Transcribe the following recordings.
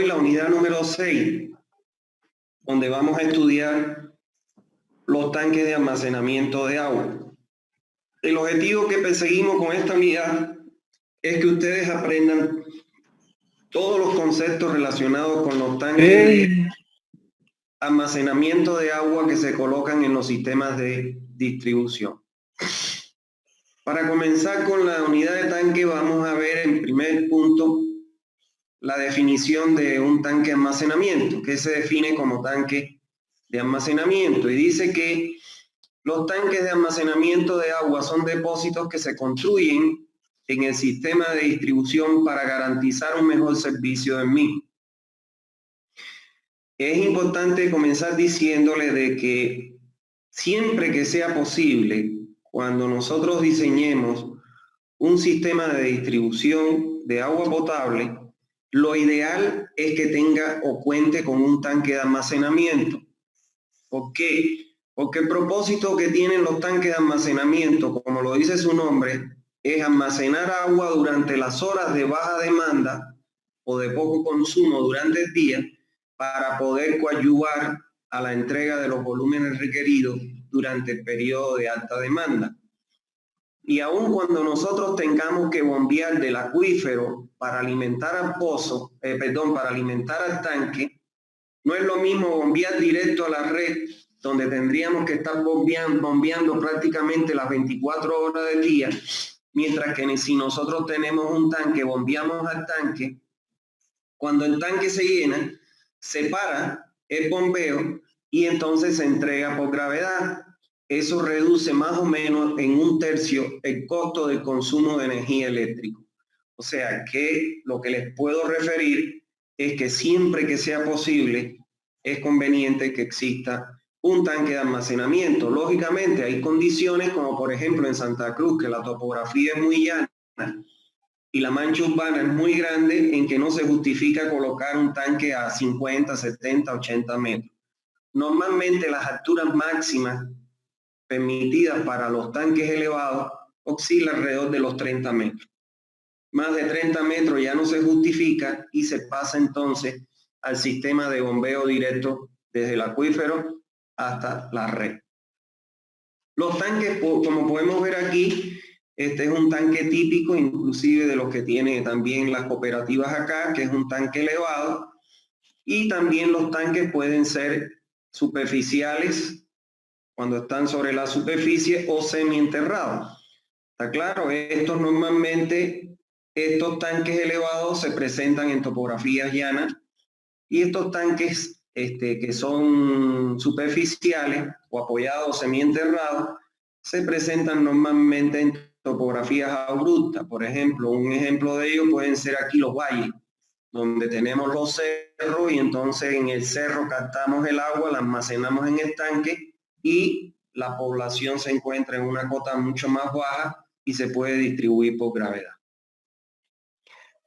hoy la unidad número 6, donde vamos a estudiar los tanques de almacenamiento de agua. El objetivo que perseguimos con esta unidad es que ustedes aprendan todos los conceptos relacionados con los tanques de almacenamiento de agua que se colocan en los sistemas de distribución. Para comenzar con la unidad de tanque, vamos a ver en primer punto la definición de un tanque de almacenamiento, que se define como tanque de almacenamiento, y dice que los tanques de almacenamiento de agua son depósitos que se construyen en el sistema de distribución para garantizar un mejor servicio del mismo. Es importante comenzar diciéndole de que siempre que sea posible, cuando nosotros diseñemos un sistema de distribución de agua potable, lo ideal es que tenga o cuente con un tanque de almacenamiento. ¿Por qué? Porque el propósito que tienen los tanques de almacenamiento, como lo dice su nombre, es almacenar agua durante las horas de baja demanda o de poco consumo durante el día para poder coadyuvar a la entrega de los volúmenes requeridos durante el periodo de alta demanda. Y aun cuando nosotros tengamos que bombear del acuífero para alimentar al pozo, para alimentar al tanque, no es lo mismo bombear directo a la red, donde tendríamos que estar bombeando prácticamente las 24 horas del día, mientras que si nosotros tenemos un tanque, bombeamos al tanque, cuando el tanque se llena, se para el bombeo y entonces se entrega por gravedad. Eso reduce más o menos en 1/3 el costo del consumo de energía eléctrica. O sea que lo que les puedo referir es que siempre que sea posible es conveniente que exista un tanque de almacenamiento. Lógicamente hay condiciones como por ejemplo en Santa Cruz, que la topografía es muy llana y la mancha urbana es muy grande, en que no se justifica colocar un tanque a 50, 70, 80 metros. Normalmente las alturas máximas permitidas para los tanques elevados oscila alrededor de los 30 metros. Más de 30 metros ya no se justifica y se pasa entonces al sistema de bombeo directo desde el acuífero hasta la red. Los tanques, como podemos ver aquí, este es un tanque típico, inclusive de los que tiene también las cooperativas acá, que es un tanque elevado, y también los tanques pueden ser superficiales, cuando están sobre la superficie, o semienterrados. ¿Está claro? Estos tanques elevados se presentan en topografías llanas, y estos tanques que son superficiales o apoyados o semienterrados se presentan normalmente en topografías abruptas. Por ejemplo, un ejemplo de ello pueden ser aquí los valles, donde tenemos los cerros y entonces en el cerro captamos el agua, la almacenamos en el tanque y la población se encuentra en una cota mucho más baja y se puede distribuir por gravedad.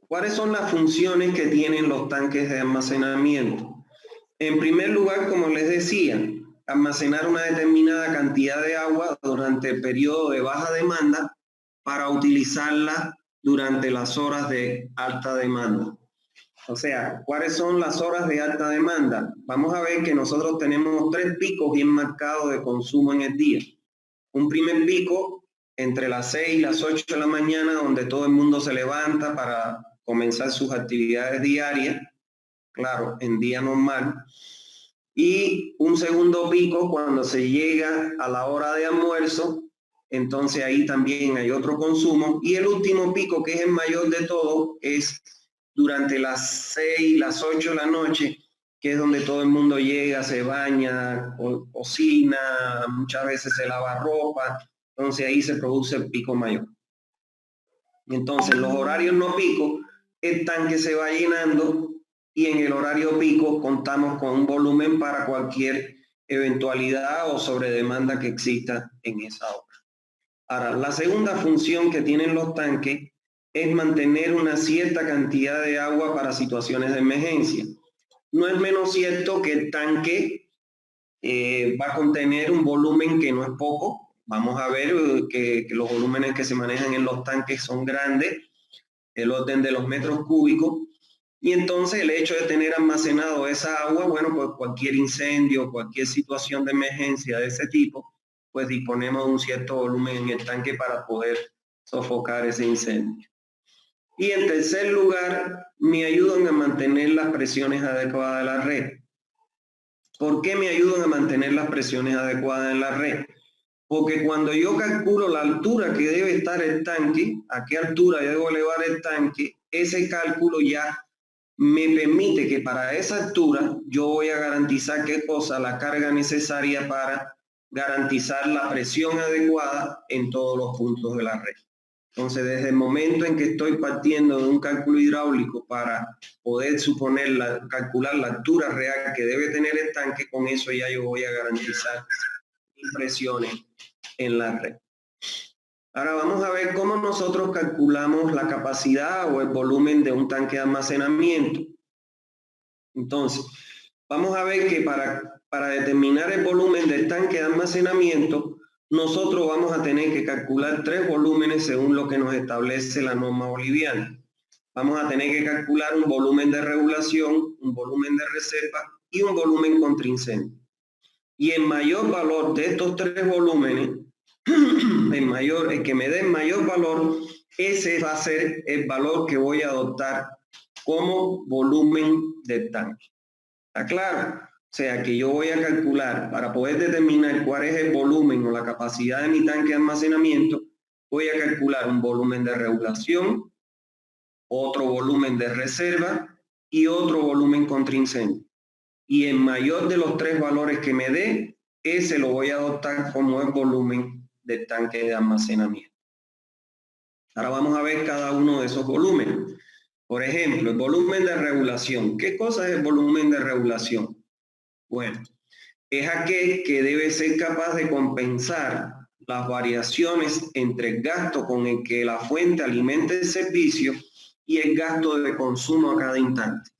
¿Cuáles son las funciones que tienen los tanques de almacenamiento? En primer lugar, como les decía, almacenar una determinada cantidad de agua durante el periodo de baja demanda para utilizarla durante las horas de alta demanda. O sea, ¿cuáles son las horas de alta demanda? Vamos a ver que nosotros tenemos 3 picos bien marcados de consumo en el día. Un primer pico entre las 6 y las 8 de la mañana, donde todo el mundo se levanta para comenzar sus actividades diarias, claro, en día normal. Y un segundo pico cuando se llega a la hora de almuerzo, entonces ahí también hay otro consumo. Y el último pico, que es el mayor de todo, es durante las 6, las 8 de la noche, que es donde todo el mundo llega, se baña, cocina, muchas veces se lava ropa, entonces ahí se produce el pico mayor. Entonces los horarios no pico, el tanque se va llenando y en el horario pico contamos con un volumen para cualquier eventualidad o sobredemanda que exista en esa hora. Ahora, la segunda función que tienen los tanques es mantener una cierta cantidad de agua para situaciones de emergencia. No es menos cierto que el tanque va a contener un volumen que no es poco. Vamos a ver que los volúmenes que se manejan en los tanques son grandes, el orden de los metros cúbicos, Y entonces el hecho de tener almacenado esa agua, bueno, pues cualquier incendio, cualquier situación de emergencia de ese tipo, pues disponemos de un cierto volumen en el tanque para poder sofocar ese incendio. Y en tercer lugar, me ayudan a mantener las presiones adecuadas de la red. ¿Por qué me ayudan a mantener las presiones adecuadas en la red? Porque cuando yo calculo la altura que debe estar el tanque, a qué altura debo elevar el tanque, ese cálculo ya me permite que para esa altura yo voy a garantizar qué cosa, la carga necesaria para garantizar la presión adecuada en todos los puntos de la red. Entonces, desde el momento en que estoy partiendo de un cálculo hidráulico para poder calcular la altura real que debe tener el tanque, con eso ya yo voy a garantizar presiones en la red. Ahora vamos a ver cómo nosotros calculamos la capacidad o el volumen de un tanque de almacenamiento. Entonces, vamos a ver que para determinar el volumen del tanque de almacenamiento, nosotros vamos a tener que calcular 3 volúmenes según lo que nos establece la norma boliviana. Vamos a tener que calcular un volumen de regulación, un volumen de reserva y un volumen contra incendio. Y el mayor valor de estos 3 volúmenes, el que me dé el mayor valor, ese va a ser el valor que voy a adoptar como volumen del tanque. ¿Está claro? O sea que yo voy a calcular, para poder determinar cuál es el volumen o la capacidad de mi tanque de almacenamiento, voy a calcular un volumen de regulación, otro volumen de reserva y otro volumen contra incendio. Y el mayor de los 3 valores que me dé, ese lo voy a adoptar como el volumen del tanque de almacenamiento. Ahora vamos a ver cada uno de esos volúmenes. Por ejemplo, el volumen de regulación. ¿Qué cosa es el volumen de regulación? Bueno, es aquel que debe ser capaz de compensar las variaciones entre el gasto con el que la fuente alimenta el servicio y el gasto de consumo a cada instante.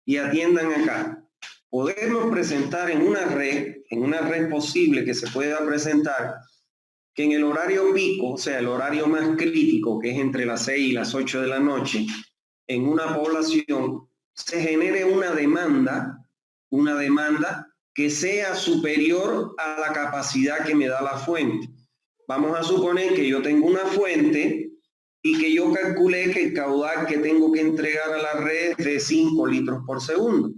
Y atiendan acá, podemos presentar en una red posible que se pueda presentar, que en el horario pico, o sea, el horario más crítico, que es entre las 6 y las 8 de la noche, en una población, se genere una demanda que sea superior a la capacidad que me da la fuente. Vamos a suponer que yo tengo una fuente y que yo calculé que el caudal que tengo que entregar a la red es de 5 litros por segundo.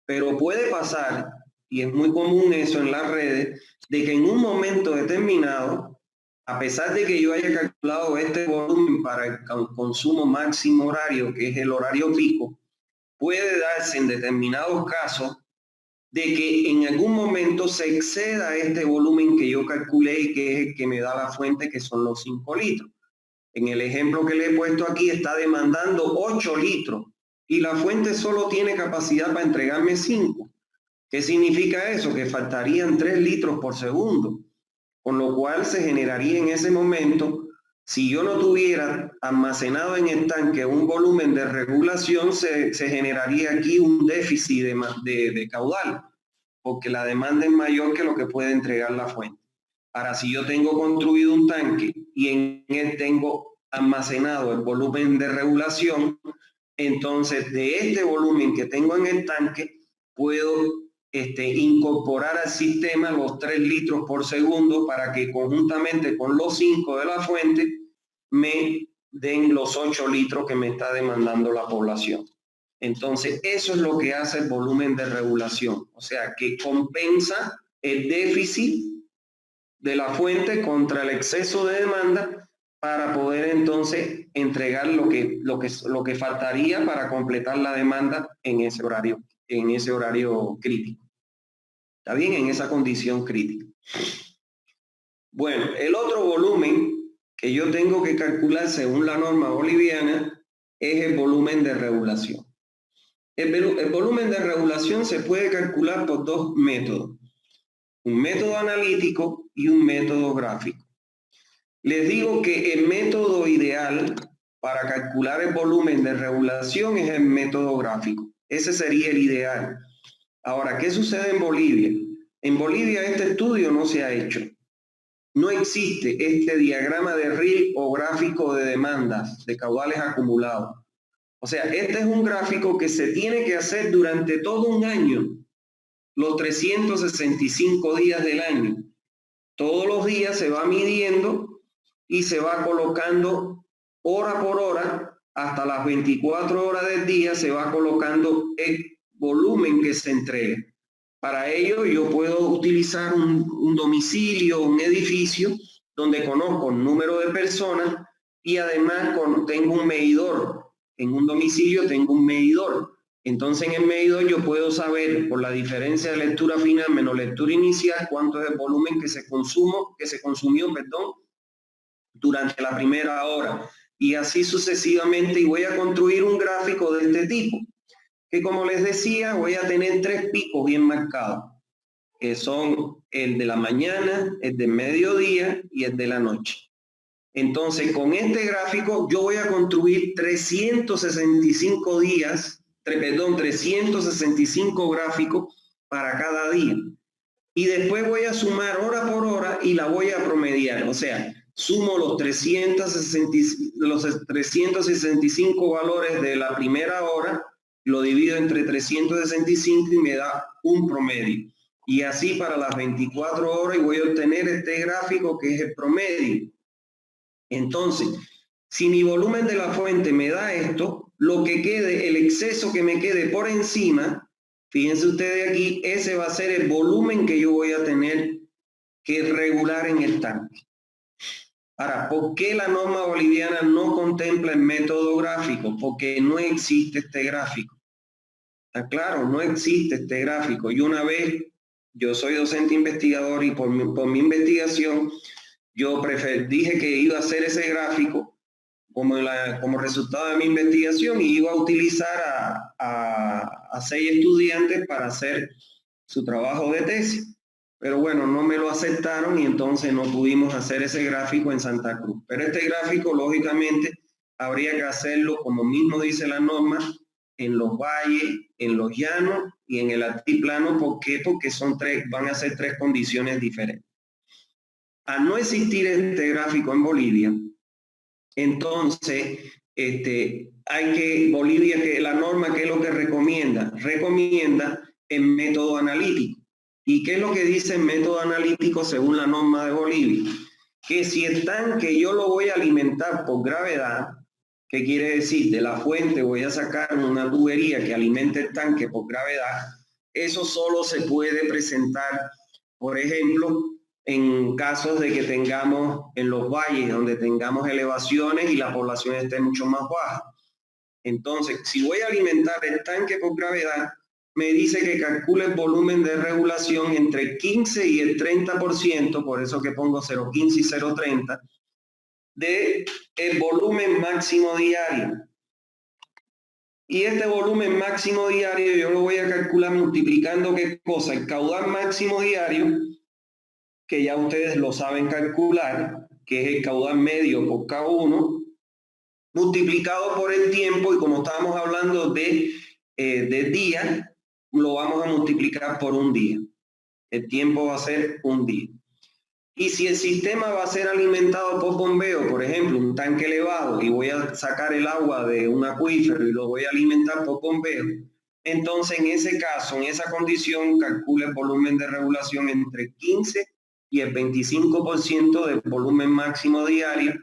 Pero puede pasar, y es muy común eso en las redes, de que en un momento determinado, a pesar de que yo haya calculado este volumen para el consumo máximo horario, que es el horario pico, puede darse en determinados casos de que en algún momento se exceda este volumen que yo calculé y que es el que me da la fuente, que son los 5 litros. En el ejemplo que le he puesto aquí está demandando 8 litros y la fuente solo tiene capacidad para entregarme 5. ¿Qué significa eso? Que faltarían 3 litros por segundo, con lo cual se generaría en ese momento, si yo no tuviera almacenado en el tanque un volumen de regulación, se generaría aquí un déficit de caudal, porque la demanda es mayor que lo que puede entregar la fuente. Ahora, si yo tengo construido un tanque y en él tengo almacenado el volumen de regulación, entonces de este volumen que tengo en el tanque, puedo incorporar al sistema los 3 litros por segundo para que conjuntamente con los 5 de la fuente me den los 8 litros que me está demandando la población. Entonces, eso es lo que hace el volumen de regulación, o sea, que compensa el déficit de la fuente contra el exceso de demanda para poder entonces entregar lo que faltaría para completar la demanda en ese horario crítico. ¿Está bien? En esa condición crítica. Bueno, el otro volumen que yo tengo que calcular según la norma boliviana es el volumen de regulación. El volumen de regulación se puede calcular por 2 métodos. Un método analítico y un método gráfico. Les digo que el método ideal para calcular el volumen de regulación es el método gráfico. Ese sería el ideal. Ahora, ¿qué sucede en Bolivia? En Bolivia este estudio no se ha hecho. No existe este diagrama de RIL o gráfico de demandas de caudales acumulados. O sea, este es un gráfico que se tiene que hacer durante todo un año, los 365 días del año. Todos los días se va midiendo y se va colocando hora por hora, hasta las 24 horas del día se va colocando el volumen que se entrega. Para ello yo puedo utilizar un domicilio, un edificio, donde conozco el número de personas y además tengo un medidor. En un domicilio tengo un medidor. Entonces en el medidor yo puedo saber por la diferencia de lectura final menos lectura inicial cuánto es el volumen que se consumió durante la primera hora. Y así sucesivamente, y voy a construir un gráfico de este tipo, que como les decía, voy a tener 3 picos bien marcados, que son el de la mañana, el de mediodía y el de la noche. Entonces, con este gráfico yo voy a construir 365 días, 365 gráficos para cada día. Y después voy a sumar hora por hora y la voy a promediar. O sea, sumo los 365 valores de la primera hora, lo divido entre 365 y me da un promedio. Y así para las 24 horas y voy a obtener este gráfico que es el promedio. Entonces, si mi volumen de la fuente me da esto, lo que quede, el exceso que me quede por encima, fíjense ustedes aquí, ese va a ser el volumen que yo voy a tener que regular en el tanque. Ahora, ¿por qué la norma boliviana no contempla el método gráfico? Porque no existe este gráfico. ¿Está claro? No existe este gráfico. Y una vez, yo soy docente investigador y por mi investigación, yo dije que iba a hacer ese gráfico como resultado de mi investigación y iba a utilizar a 6 estudiantes para hacer su trabajo de tesis. Pero bueno, no me lo aceptaron y entonces no pudimos hacer ese gráfico en Santa Cruz. Pero este gráfico, lógicamente, habría que hacerlo, como mismo dice la norma, en los valles, en los llanos y en el altiplano. ¿Por qué? Porque van a ser 3 condiciones diferentes. Al no existir este gráfico en Bolivia, entonces Bolivia, que la norma, ¿qué es lo que recomienda? Recomienda el método analítico. ¿Y qué es lo que dice el método analítico según la norma de Bolivia? Que si el tanque yo lo voy a alimentar por gravedad, ¿qué quiere decir? De la fuente voy a sacar una tubería que alimente el tanque por gravedad. Eso solo se puede presentar, por ejemplo, en casos de que tengamos en los valles donde tengamos elevaciones y la población esté mucho más baja. Entonces, si voy a alimentar el tanque por gravedad, me dice que calcule el volumen de regulación entre el 15 y el 30%, por eso que pongo 0,15 y 0,30, de el volumen máximo diario. Y este volumen máximo diario yo lo voy a calcular multiplicando ¿qué cosa? El caudal máximo diario, que ya ustedes lo saben calcular, que es el caudal medio por K1, multiplicado por el tiempo, y como estábamos hablando de día, lo vamos a multiplicar por un día. El tiempo va a ser un día. Y si el sistema va a ser alimentado por bombeo, por ejemplo, un tanque elevado, y voy a sacar el agua de un acuífero y lo voy a alimentar por bombeo, entonces en ese caso, en esa condición, calcula el volumen de regulación entre 15 y el 25% del volumen máximo diario,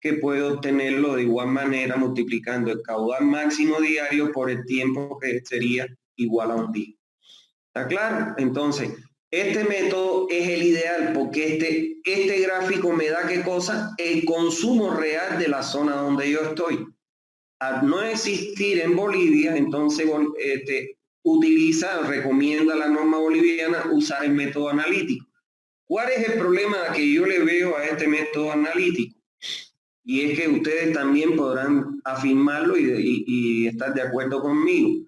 que puedo obtenerlo de igual manera multiplicando el caudal máximo diario por el tiempo, que sería igual a un día. ¿Está claro? Entonces, este método es el ideal porque este gráfico me da ¿qué cosa? El consumo real de la zona donde yo estoy. Al no existir en Bolivia, entonces recomienda la norma boliviana usar el método analítico. ¿Cuál es el problema que yo le veo a este método analítico? Y es que ustedes también podrán afirmarlo y estar de acuerdo conmigo.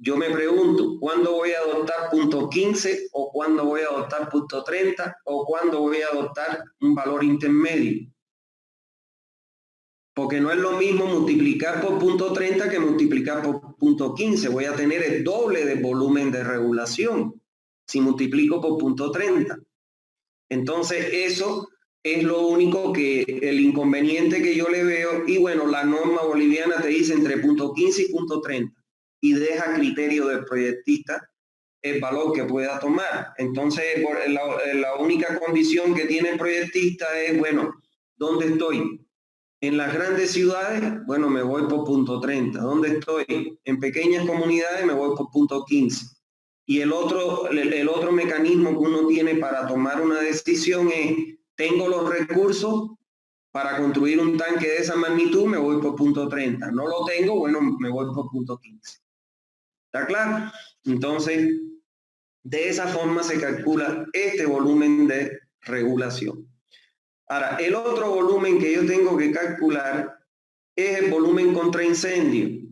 Yo me pregunto, ¿cuándo voy a adoptar punto 15 o cuándo voy a adoptar punto 30 o cuándo voy a adoptar un valor intermedio? Porque no es lo mismo multiplicar por punto 30 que multiplicar por punto 15. Voy a tener el doble de volumen de regulación si multiplico por punto 30. Entonces eso Es lo único que el inconveniente que yo le veo. Y bueno, la norma boliviana te dice entre punto 15 y punto 30 y deja criterio del proyectista el valor que pueda tomar. Entonces, la única condición que tiene el proyectista es, bueno, ¿dónde estoy? En las grandes ciudades, bueno, me voy por punto 30. ¿Dónde estoy? En pequeñas comunidades me voy por punto 15. Y el otro mecanismo que uno tiene para tomar una decisión es, tengo los recursos para construir un tanque de esa magnitud, me voy por punto 30. No lo tengo, bueno, me voy por punto 15. ¿Está claro? Entonces, de esa forma se calcula este volumen de regulación. Ahora, el otro volumen que yo tengo que calcular es el volumen contra incendio.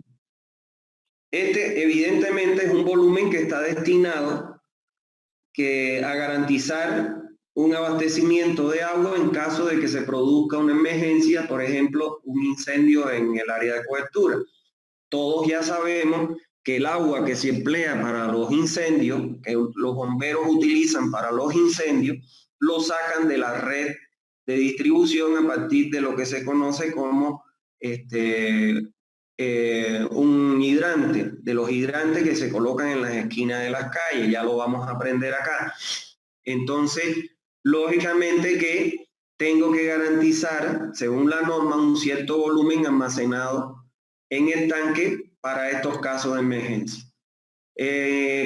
Este evidentemente es un volumen que está destinado a garantizar un abastecimiento de agua en caso de que se produzca una emergencia, por ejemplo, un incendio en el área de cobertura. Todos ya sabemos que el agua que se emplea para los incendios, que los bomberos utilizan para los incendios, lo sacan de la red de distribución a partir de lo que se conoce como un hidrante, de los hidrantes que se colocan en las esquinas de las calles. Ya lo vamos a aprender acá. Entonces, lógicamente que tengo que garantizar, según la norma, un cierto volumen almacenado en el tanque para estos casos de emergencia.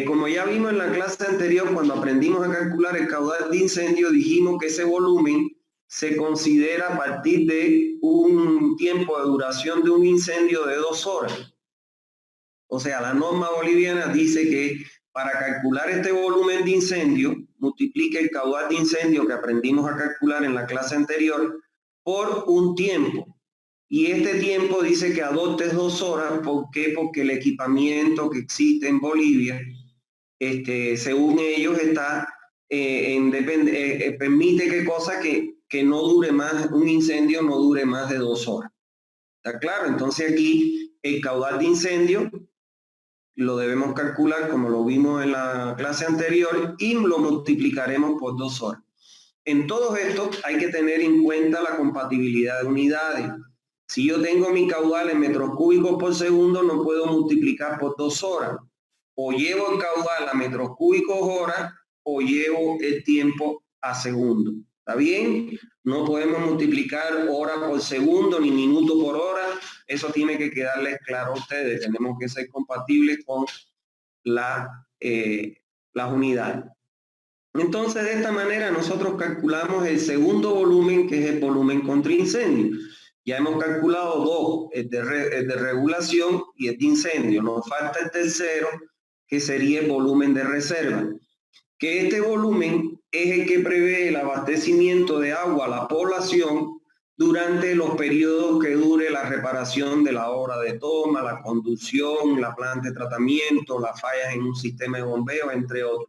Como ya vimos en la clase anterior, cuando aprendimos a calcular el caudal de incendio, dijimos que ese volumen se considera a partir de un tiempo de duración de un incendio de 2 horas. O sea, la norma boliviana dice que para calcular este volumen de incendio, multiplique el caudal de incendio que aprendimos a calcular en la clase anterior por un tiempo. Y este tiempo dice que adoptes 2 horas. ¿Por qué? Porque el equipamiento que existe en Bolivia, según ellos, está permite que cosa que no dure más, un incendio no dure más de 2 horas. ¿Está claro? Entonces aquí el caudal de incendio lo debemos calcular como lo vimos en la clase anterior y lo multiplicaremos por 2 horas. En todo esto hay que tener en cuenta la compatibilidad de unidades. Si yo tengo mi caudal en metros cúbicos por segundo, no puedo multiplicar por 2 horas. O llevo el caudal a metros cúbicos hora o llevo el tiempo a segundo. ¿Está bien? No podemos multiplicar hora por segundo ni minuto por hora. Eso tiene que quedarles claro a ustedes. Tenemos que ser compatibles con las unidades. Entonces, de esta manera nosotros calculamos el segundo volumen, que es el volumen contra incendio. Ya hemos calculado dos, el de regulación y el de incendio. Nos falta el tercero, que sería el volumen de reserva. Que este volumen es el que prevé el abastecimiento de agua a la población durante los periodos que dure la reparación de la obra de toma, la conducción, la planta de tratamiento, las fallas en un sistema de bombeo, entre otros.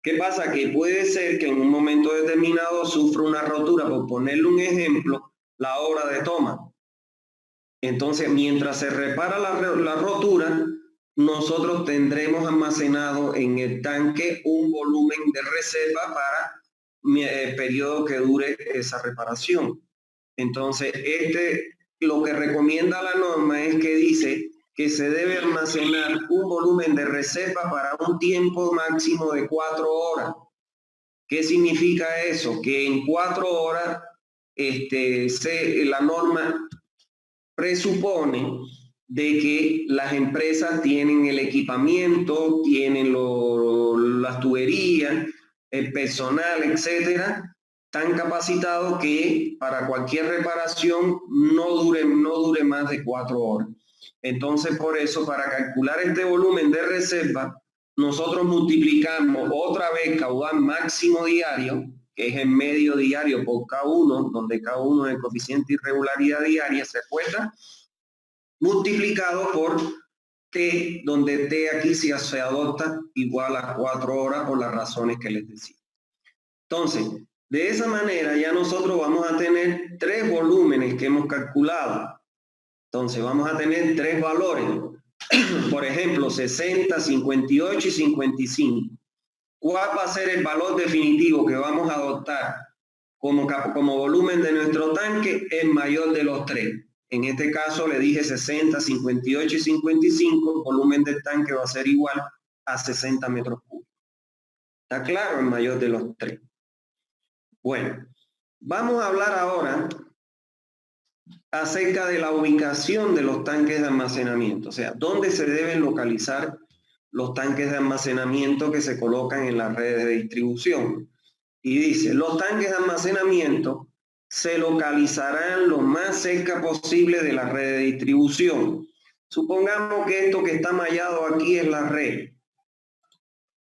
¿Qué pasa? Que puede ser que en un momento determinado sufra una rotura, por ponerle un ejemplo, la obra de toma. Entonces, mientras se repara la rotura, nosotros tendremos almacenado en el tanque un volumen de reserva para el periodo que dure esa reparación. Entonces, lo que recomienda la norma es que dice que se debe almacenar un volumen de reserva para un tiempo máximo de 4 horas. ¿Qué significa eso? Que en 4 horas la norma presupone de que las empresas tienen el equipamiento, tienen las tuberías, el personal, etcétera, tan capacitado que para cualquier reparación no dure más de 4 horas. Entonces, por eso, para calcular este volumen de reserva, nosotros multiplicamos otra vez caudal máximo diario, que es el medio diario por K1, donde K1 es el coeficiente de irregularidad diaria, ¿se acuerda? Multiplicado por T, donde T aquí se adopta igual a 4 horas por las razones que les decía. Entonces, de esa manera ya nosotros vamos a tener 3 volúmenes que hemos calculado. Entonces vamos a tener 3 valores. Por ejemplo, 60, 58 y 55. ¿Cuál va a ser el valor definitivo que vamos a adoptar como volumen de nuestro tanque es mayor de los 3. En este caso le dije 60, 58 y 55, el volumen del tanque va a ser igual a 60 metros cúbicos. ¿Está claro? Es mayor de los 3. Bueno, vamos a hablar ahora acerca de la ubicación de los tanques de almacenamiento, o sea, dónde se deben localizar los tanques de almacenamiento que se colocan en las redes de distribución. Y dice, los tanques de almacenamiento se localizarán lo más cerca posible de la red de distribución. Supongamos que esto que está mallado aquí es la red.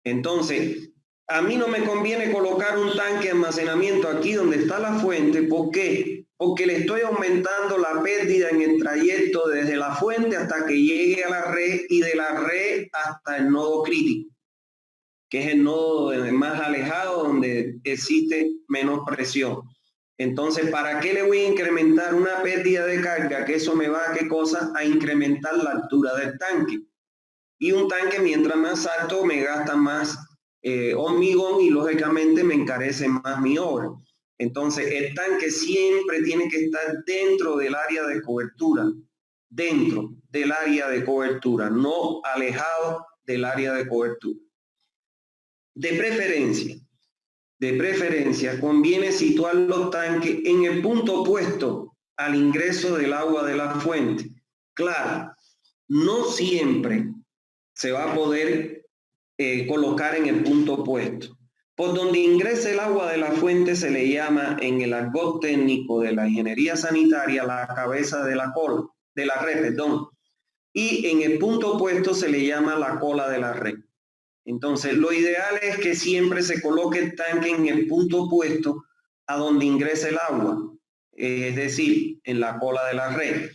Entonces, a mí no me conviene colocar un tanque de almacenamiento aquí donde está la fuente. ¿Por qué? Porque le estoy aumentando la pérdida en el trayecto desde la fuente hasta que llegue a la red y de la red hasta el nodo crítico, que es el nodo más alejado donde existe menos presión. Entonces, ¿para qué le voy a incrementar una pérdida de carga? Que eso me va a, ¿qué cosa? A incrementar la altura del tanque. Y un tanque, mientras más alto, me gasta más hormigón y lógicamente me encarece más mi obra. Entonces, el tanque siempre tiene que estar dentro del área de cobertura, dentro del área de cobertura, no alejado del área de cobertura. De preferencia, conviene situar los tanques en el punto opuesto al ingreso del agua de la fuente. Claro, no siempre se va a poder colocar en el punto opuesto. Por donde ingresa el agua de la fuente se le llama en el argot técnico de la ingeniería sanitaria la cabeza de la cola, de la red, perdón. Y en el punto opuesto se le llama la cola de la red. Entonces, lo ideal es que siempre se coloque el tanque en el punto opuesto a donde ingresa el agua, es decir, en la cola de la red.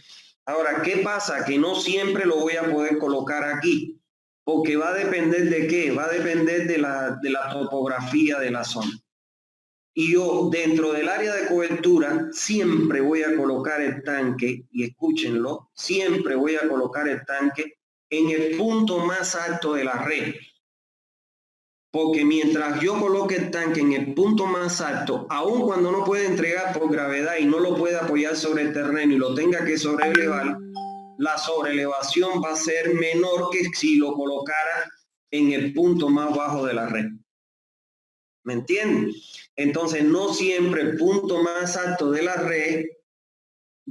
Ahora, ¿qué pasa? Que no siempre lo voy a poder colocar aquí, porque va a depender de qué, va a depender de la topografía de la zona. Y yo, dentro del área de cobertura, siempre voy a colocar el tanque, y escúchenlo, siempre voy a colocar el tanque en el punto más alto de la red. Porque mientras yo coloque el tanque en el punto más alto, aun cuando no puede entregar por gravedad y no lo pueda apoyar sobre el terreno y lo tenga que sobrelevar, la sobrelevación va a ser menor que si lo colocara en el punto más bajo de la red. ¿Me entienden? Entonces, no siempre el punto más alto de la red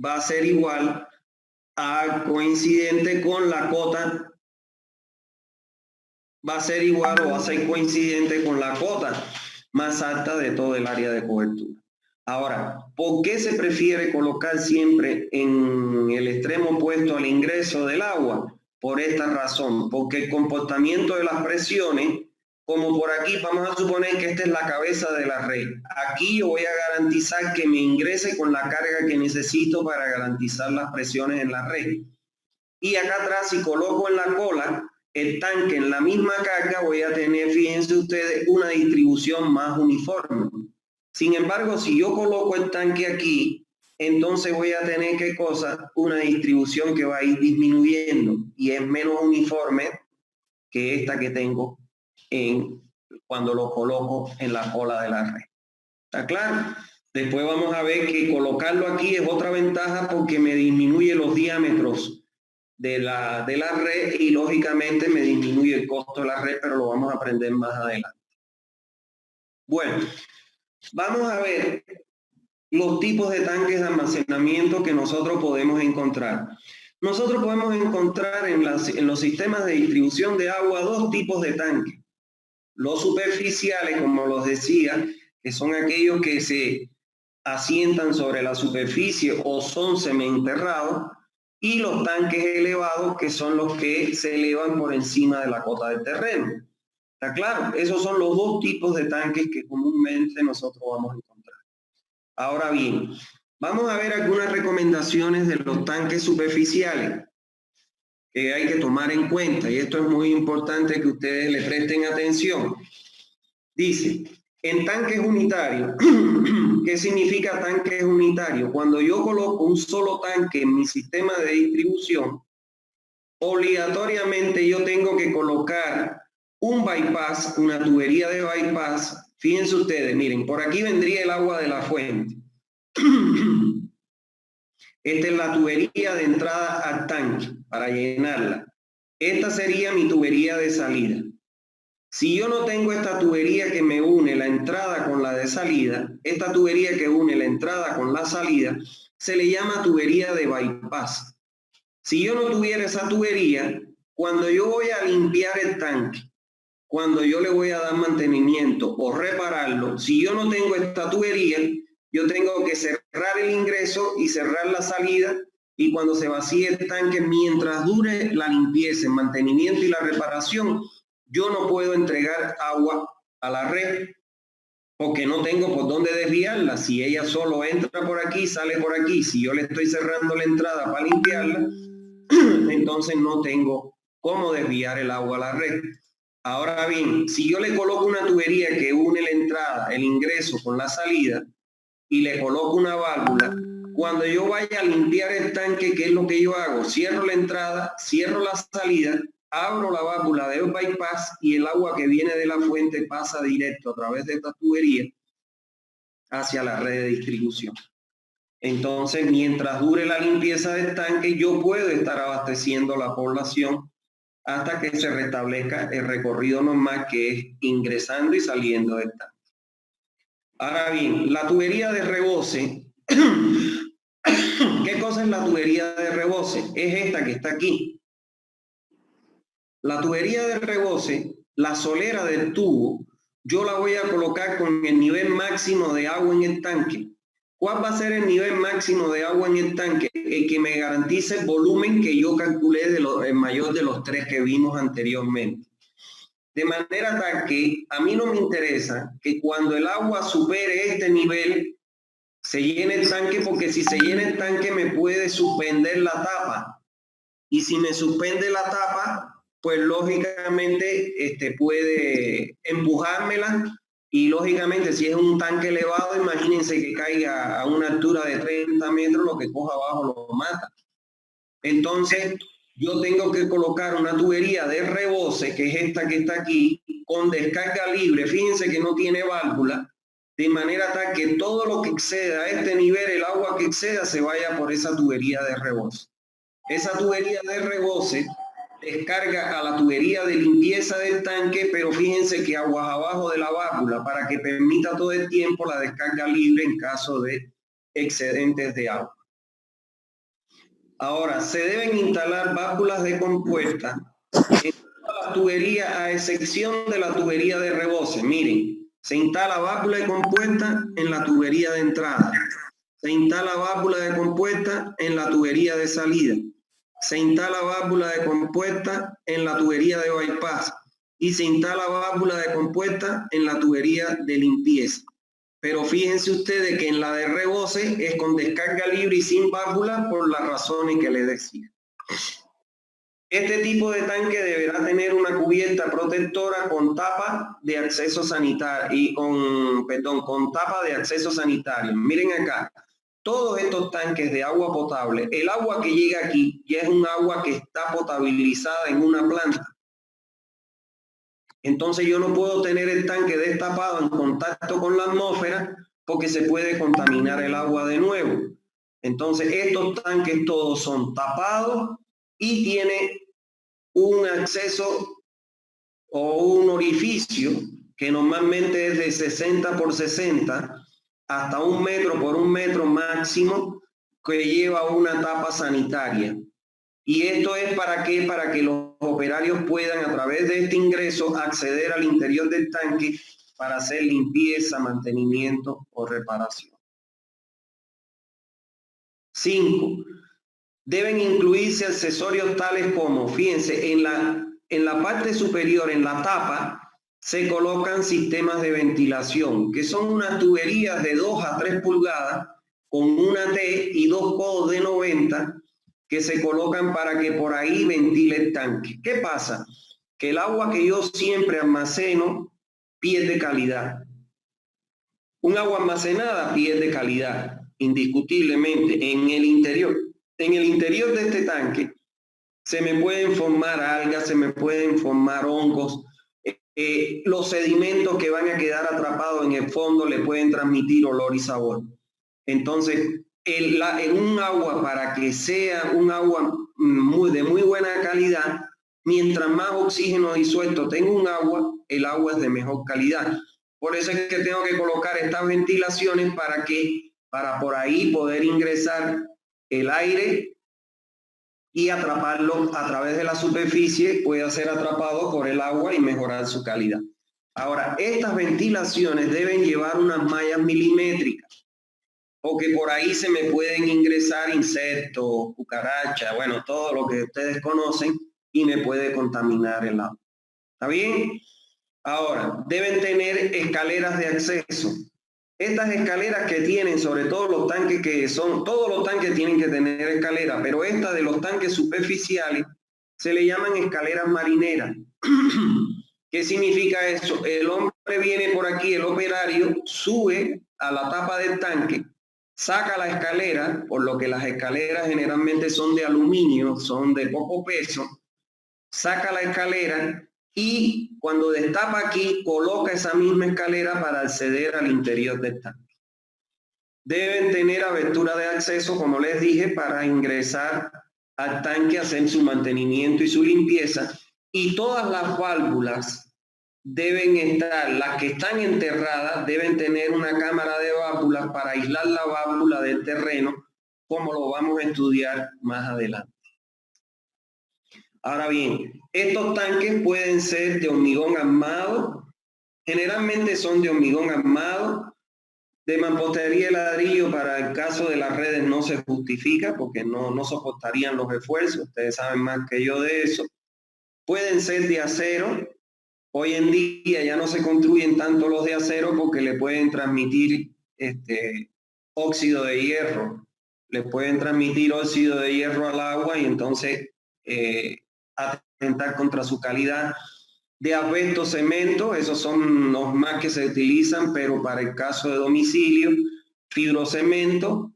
va a ser igual a coincidente con la cota, va a ser igual o va a ser coincidente con la cota más alta de todo el área de cobertura. Ahora, ¿por qué se prefiere colocar siempre en el extremo opuesto al ingreso del agua? Por esta razón, porque el comportamiento de las presiones, como por aquí, vamos a suponer que esta es la cabeza de la red. Aquí yo voy a garantizar que me ingrese con la carga que necesito para garantizar las presiones en la red. Y acá atrás, si coloco en la cola el tanque en la misma carga, voy a tener, fíjense ustedes, una distribución más uniforme. Sin embargo, si yo coloco el tanque aquí, entonces voy a tener, ¿qué cosa? Una distribución que va a ir disminuyendo y es menos uniforme que esta que tengo cuando lo coloco en la cola de la red. ¿Está claro? Después vamos a ver que colocarlo aquí es otra ventaja porque me disminuye los diámetros de la red y lógicamente me disminuye el costo de la red, pero lo vamos a aprender más adelante. Bueno, vamos a ver los tipos de tanques de almacenamiento que nosotros podemos encontrar. Nosotros podemos encontrar en los sistemas de distribución de agua dos tipos de tanques. Los superficiales, como los decía, que son aquellos que se asientan sobre la superficie o son semienterrados, y los tanques elevados, que son los que se elevan por encima de la cota del terreno. ¿Está claro? Esos son los dos tipos de tanques que comúnmente nosotros vamos a encontrar. Ahora bien, vamos a ver algunas recomendaciones de los tanques superficiales que hay que tomar en cuenta, y esto es muy importante que ustedes le presten atención. Dice, en tanques unitarios, ¿qué significa tanques unitarios? Cuando yo coloco un solo tanque en mi sistema de distribución, obligatoriamente yo tengo que colocar un bypass, una tubería de bypass Fíjense ustedes, miren, por aquí vendría el agua de la fuente. Esta es la tubería de entrada al tanque para llenarla. Esta sería mi tubería de salida. Si yo no tengo esta tubería que me une la entrada con la de salida, esta tubería que une la entrada con la salida, se le llama tubería de bypass. Si yo no tuviera esa tubería, cuando yo voy a limpiar el tanque, cuando yo le voy a dar mantenimiento o repararlo, si yo no tengo esta tubería, yo tengo que cerrar el ingreso y cerrar la salida, y cuando se vacíe el tanque, mientras dure la limpieza, el mantenimiento y la reparación, yo no puedo entregar agua a la red porque no tengo por dónde desviarla. Si ella solo entra por aquí, sale por aquí, si yo le estoy cerrando la entrada para limpiarla, entonces no tengo cómo desviar el agua a la red. Ahora bien, si yo le coloco una tubería que une la entrada, el ingreso con la salida, y le coloco una válvula, cuando yo vaya a limpiar el tanque, ¿qué es lo que yo hago? Cierro la entrada, cierro la salida, abro la válvula de bypass y el agua que viene de la fuente pasa directo a través de esta tubería hacia la red de distribución. Entonces, mientras dure la limpieza del tanque, yo puedo estar abasteciendo la población hasta que se restablezca el recorrido normal, que es ingresando y saliendo del tanque. Ahora bien, la tubería de rebose, ¿qué cosa es la tubería de rebose? Es esta que está aquí. La tubería de rebose, la solera del tubo, yo la voy a colocar con el nivel máximo de agua en el tanque. ¿Cuál va a ser el nivel máximo de agua en el tanque? El que me garantice el volumen que yo calculé el mayor de los tres que vimos anteriormente. De manera tal que a mí no me interesa que cuando el agua supere este nivel se llene el tanque, porque si se llena el tanque me puede suspender la tapa. Y si me suspende la tapa, pues lógicamente puede empujármela, y lógicamente si es un tanque elevado, imagínense que caiga a una altura de 30 metros, lo que coja abajo lo mata. Entonces yo tengo que colocar una tubería de rebose, que es esta que está aquí, con descarga libre. Fíjense que no tiene válvula, de manera tal que todo lo que exceda a este nivel, el agua que exceda, se vaya por esa tubería de rebose. Esa tubería de rebose descarga a la tubería de limpieza del tanque, pero fíjense que aguas abajo de la válvula, para que permita todo el tiempo la descarga libre en caso de excedentes de agua. Ahora, se deben instalar válvulas de compuesta en todas las tuberías, a excepción de la tubería de rebose. Miren, se instala válvula de compuesta en la tubería de entrada, se instala válvula de compuesta en la tubería de salida, se instala válvula de compuesta en la tubería de bypass y se instala válvula de compuesta en la tubería de limpieza. Pero fíjense ustedes que en la de rebose es con descarga libre y sin válvula, por las razones que les decía. Este tipo de tanque deberá tener una cubierta protectora con tapa de acceso sanitario y con tapa de acceso sanitario. Miren acá, todos estos tanques de agua potable, el agua que llega aquí ya es un agua que está potabilizada en una planta. Entonces yo no puedo tener el tanque destapado en contacto con la atmósfera, porque se puede contaminar el agua de nuevo. Entonces estos tanques todos son tapados y tiene un acceso o un orificio que normalmente es de 60 por 60 hasta 1 metro por 1 metro máximo, que lleva una tapa sanitaria. Y esto es ¿para qué? Para que los operarios puedan, a través de este ingreso, acceder al interior del tanque para hacer limpieza, mantenimiento o reparación. 5. Deben incluirse accesorios tales como, fíjense, en la parte superior, en la tapa, se colocan sistemas de ventilación, que son unas tuberías de 2 a 3 pulgadas con una T y 2 codos de 90, que se colocan para que por ahí ventile el tanque. ¿Qué pasa? Que el agua que yo siempre almaceno pierde calidad. Un agua almacenada pierde calidad, indiscutiblemente. En el interior de este tanque se me pueden formar algas, se me pueden formar hongos, los sedimentos que van a quedar atrapados en el fondo le pueden transmitir olor y sabor. Entonces, en un agua, para que sea un agua de muy buena calidad, mientras más oxígeno disuelto tenga un agua, el agua es de mejor calidad. Por eso es que tengo que colocar estas ventilaciones para por ahí poder ingresar el aire y atraparlo a través de la superficie, puede ser atrapado por el agua y mejorar su calidad. Ahora, estas ventilaciones deben llevar unas mallas milimétricas, porque por ahí se me pueden ingresar insectos, cucarachas, bueno, todo lo que ustedes conocen y me puede contaminar el agua. ¿Está bien? Ahora, deben tener escaleras de acceso. Estas escaleras que tienen, sobre todo los tanques todos los tanques tienen que tener escaleras, pero esta de los tanques superficiales se le llaman escaleras marineras. ¿Qué significa eso? El hombre viene por aquí, el operario sube a la tapa del tanque, saca la escalera, por lo que las escaleras generalmente son de aluminio, son de poco peso, saca la escalera y cuando destapa aquí, coloca esa misma escalera para acceder al interior del tanque. Deben tener abertura de acceso, como les dije, para ingresar al tanque, hacer su mantenimiento y su limpieza. Y todas las válvulas deben estar, las que están enterradas, deben tener una cámara de válvulas para aislar la válvula del terreno, como lo vamos a estudiar más adelante. Ahora bien, estos tanques pueden ser de hormigón armado, generalmente son de hormigón armado, de mampostería y ladrillo para el caso de las redes no se justifica porque no soportarían los esfuerzos, ustedes saben más que yo de eso. Pueden ser de acero, hoy en día ya no se construyen tanto los de acero porque le pueden transmitir óxido de hierro, le pueden transmitir óxido de hierro al agua y entonces atentar contra su calidad. De asbesto, cemento, esos son los más que se utilizan, pero para el caso de domicilio, fibrocemento,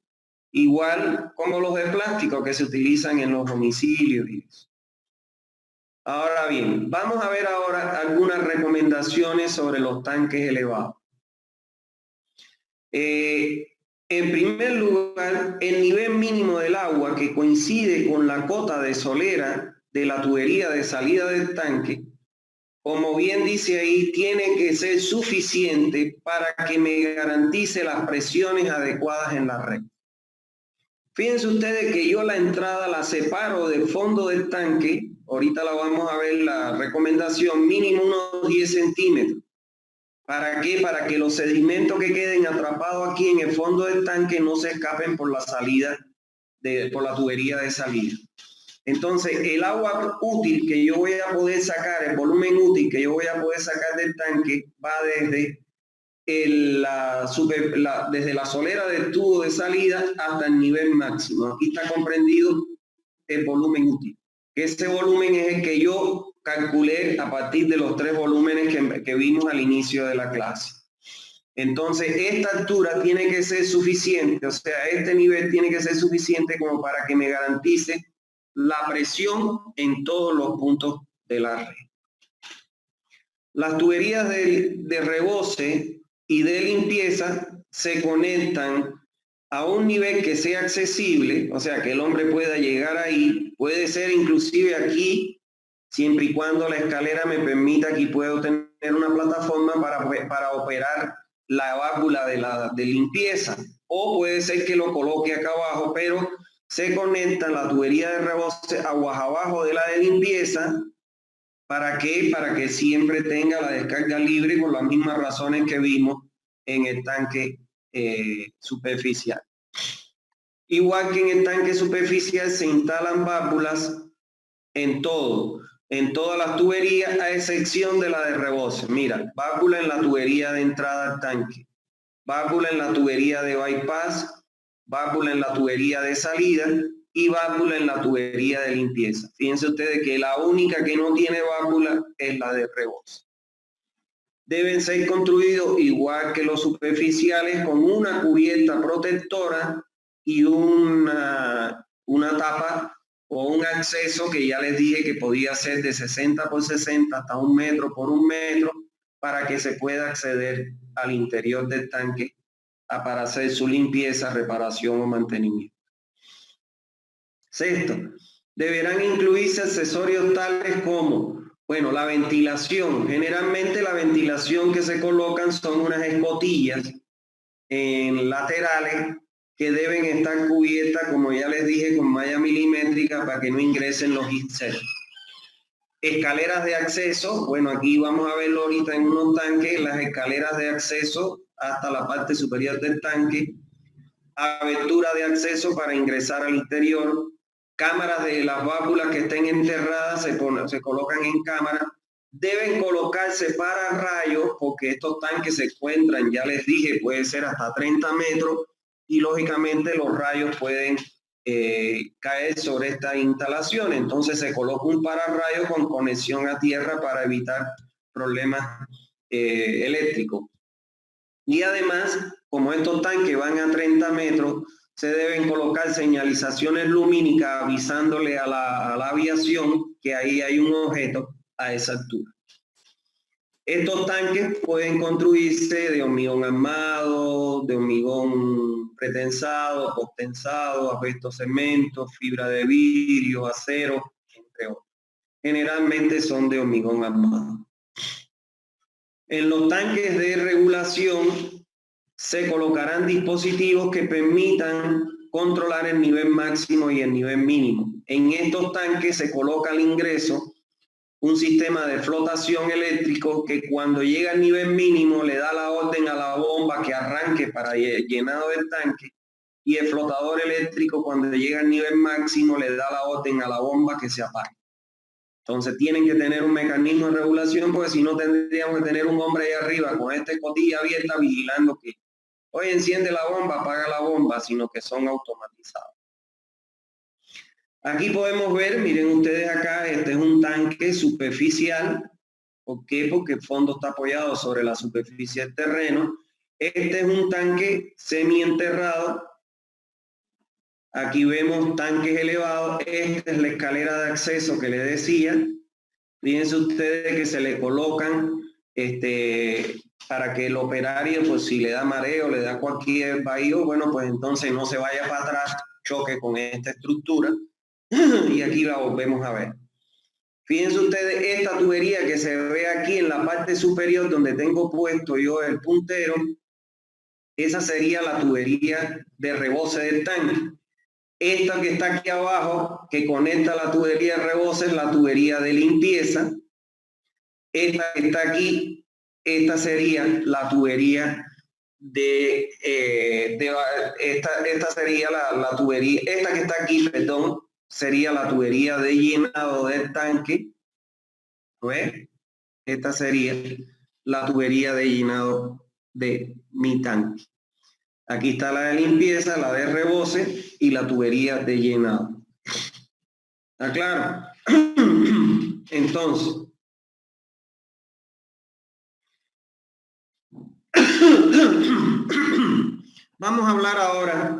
igual como los de plástico que se utilizan en los domicilios y eso. Ahora bien, vamos a ver ahora algunas recomendaciones sobre los tanques elevados. En primer lugar, el nivel mínimo del agua que coincide con la cota de solera de la tubería de salida del tanque, como bien dice ahí, tiene que ser suficiente para que me garantice las presiones adecuadas en la red. Fíjense ustedes que yo la entrada la separo del fondo del tanque, ahorita la vamos a ver la recomendación, mínimo unos 10 centímetros. ¿Para qué? Para que los sedimentos que queden atrapados aquí en el fondo del tanque no se escapen por la salida, por la tubería de salida. Entonces, el agua útil que yo voy a poder sacar, el volumen útil que yo voy a poder sacar del tanque, va desde desde la solera del tubo de salida hasta el nivel máximo. Aquí está comprendido el volumen útil. Ese volumen es el que yo calculé a partir de los 3 volúmenes que vimos al inicio de la clase. Entonces, esta altura tiene que ser suficiente, o sea, este nivel tiene que ser suficiente como para que me garantice la presión en todos los puntos de la red. Las tuberías de rebose y de limpieza se conectan a un nivel que sea accesible, o sea, que el hombre pueda llegar ahí, puede ser inclusive aquí, siempre y cuando la escalera me permita, aquí puedo tener una plataforma para operar la válvula de limpieza, o puede ser que lo coloque acá abajo, pero se conecta la tubería de rebose aguas abajo de la de limpieza. ¿Para qué? Para que siempre tenga la descarga libre con las mismas razones que vimos en el tanque superficial. Igual que en el tanque superficial se instalan válvulas en todas las tuberías, a excepción de la de rebose. Mira, válvula en la tubería de entrada al tanque, válvula en la tubería de bypass, válvula en la tubería de salida y válvula en la tubería de limpieza. Fíjense ustedes que la única que no tiene válvula es la de rebose. Deben ser construidos igual que los superficiales con una cubierta protectora y una tapa o un acceso que ya les dije que podía ser de 60 por 60 hasta 1 metro por 1 metro para que se pueda acceder al interior del tanque para hacer su limpieza, reparación o mantenimiento. Sexto, deberán incluirse accesorios tales como, bueno, la ventilación. Generalmente la ventilación que se colocan son unas escotillas en laterales que deben estar cubiertas, como ya les dije, con malla milimétrica para que no ingresen los insectos. Escaleras de acceso, bueno, aquí vamos a verlo ahorita en unos tanques, las escaleras de acceso hasta la parte superior del tanque, abertura de acceso para ingresar al interior, cámaras de las válvulas que estén enterradas se colocan en cámara, deben colocarse para rayos porque estos tanques se encuentran, ya les dije, puede ser hasta 30 metros y lógicamente los rayos pueden caer sobre esta instalación. Entonces se coloca un pararrayo con conexión a tierra para evitar problemas eléctricos. Y además, como estos tanques van a 30 metros, se deben colocar señalizaciones lumínicas avisándole a la aviación que ahí hay un objeto a esa altura. Estos tanques pueden construirse de hormigón armado, de hormigón pretensado, posttensado, asbesto cemento, fibra de vidrio, acero, entre otros. Generalmente son de hormigón armado. En los tanques de regulación se colocarán dispositivos que permitan controlar el nivel máximo y el nivel mínimo. En estos tanques se coloca al ingreso un sistema de flotación eléctrico que cuando llega al nivel mínimo le da la orden a la bomba que arranque para llenado del tanque, y el flotador eléctrico cuando llega al nivel máximo le da la orden a la bomba que se apague. Entonces tienen que tener un mecanismo de regulación porque si no tendríamos que tener un hombre ahí arriba con esta escotilla abierta vigilando que hoy enciende la bomba, apaga la bomba, sino que son automatizados. Aquí podemos ver, miren ustedes acá, este es un tanque superficial. ¿Por qué? Porque el fondo está apoyado sobre la superficie del terreno. Este es un tanque semienterrado. Aquí vemos tanques elevados. Esta es la escalera de acceso que les decía. Fíjense ustedes que se le colocan para que el operario, pues si le da mareo, le da cualquier vacío, bueno, pues entonces no se vaya para atrás, choque con esta estructura. Y aquí la volvemos a ver. Fíjense ustedes esta tubería que se ve aquí en la parte superior donde tengo puesto yo el puntero. Esa sería la tubería de rebose del tanque. Esta que está aquí abajo, que conecta la tubería de rebose, es la tubería de limpieza. Esta que está aquí, esta sería la tubería esta sería la tubería, esta que está aquí, perdón, sería la tubería de llenado del tanque. ¿Ves? Esta sería la tubería de llenado de mi tanque. Aquí está la de limpieza, la de rebose y la tubería de llenado. ¿Está claro? Entonces, vamos a hablar ahora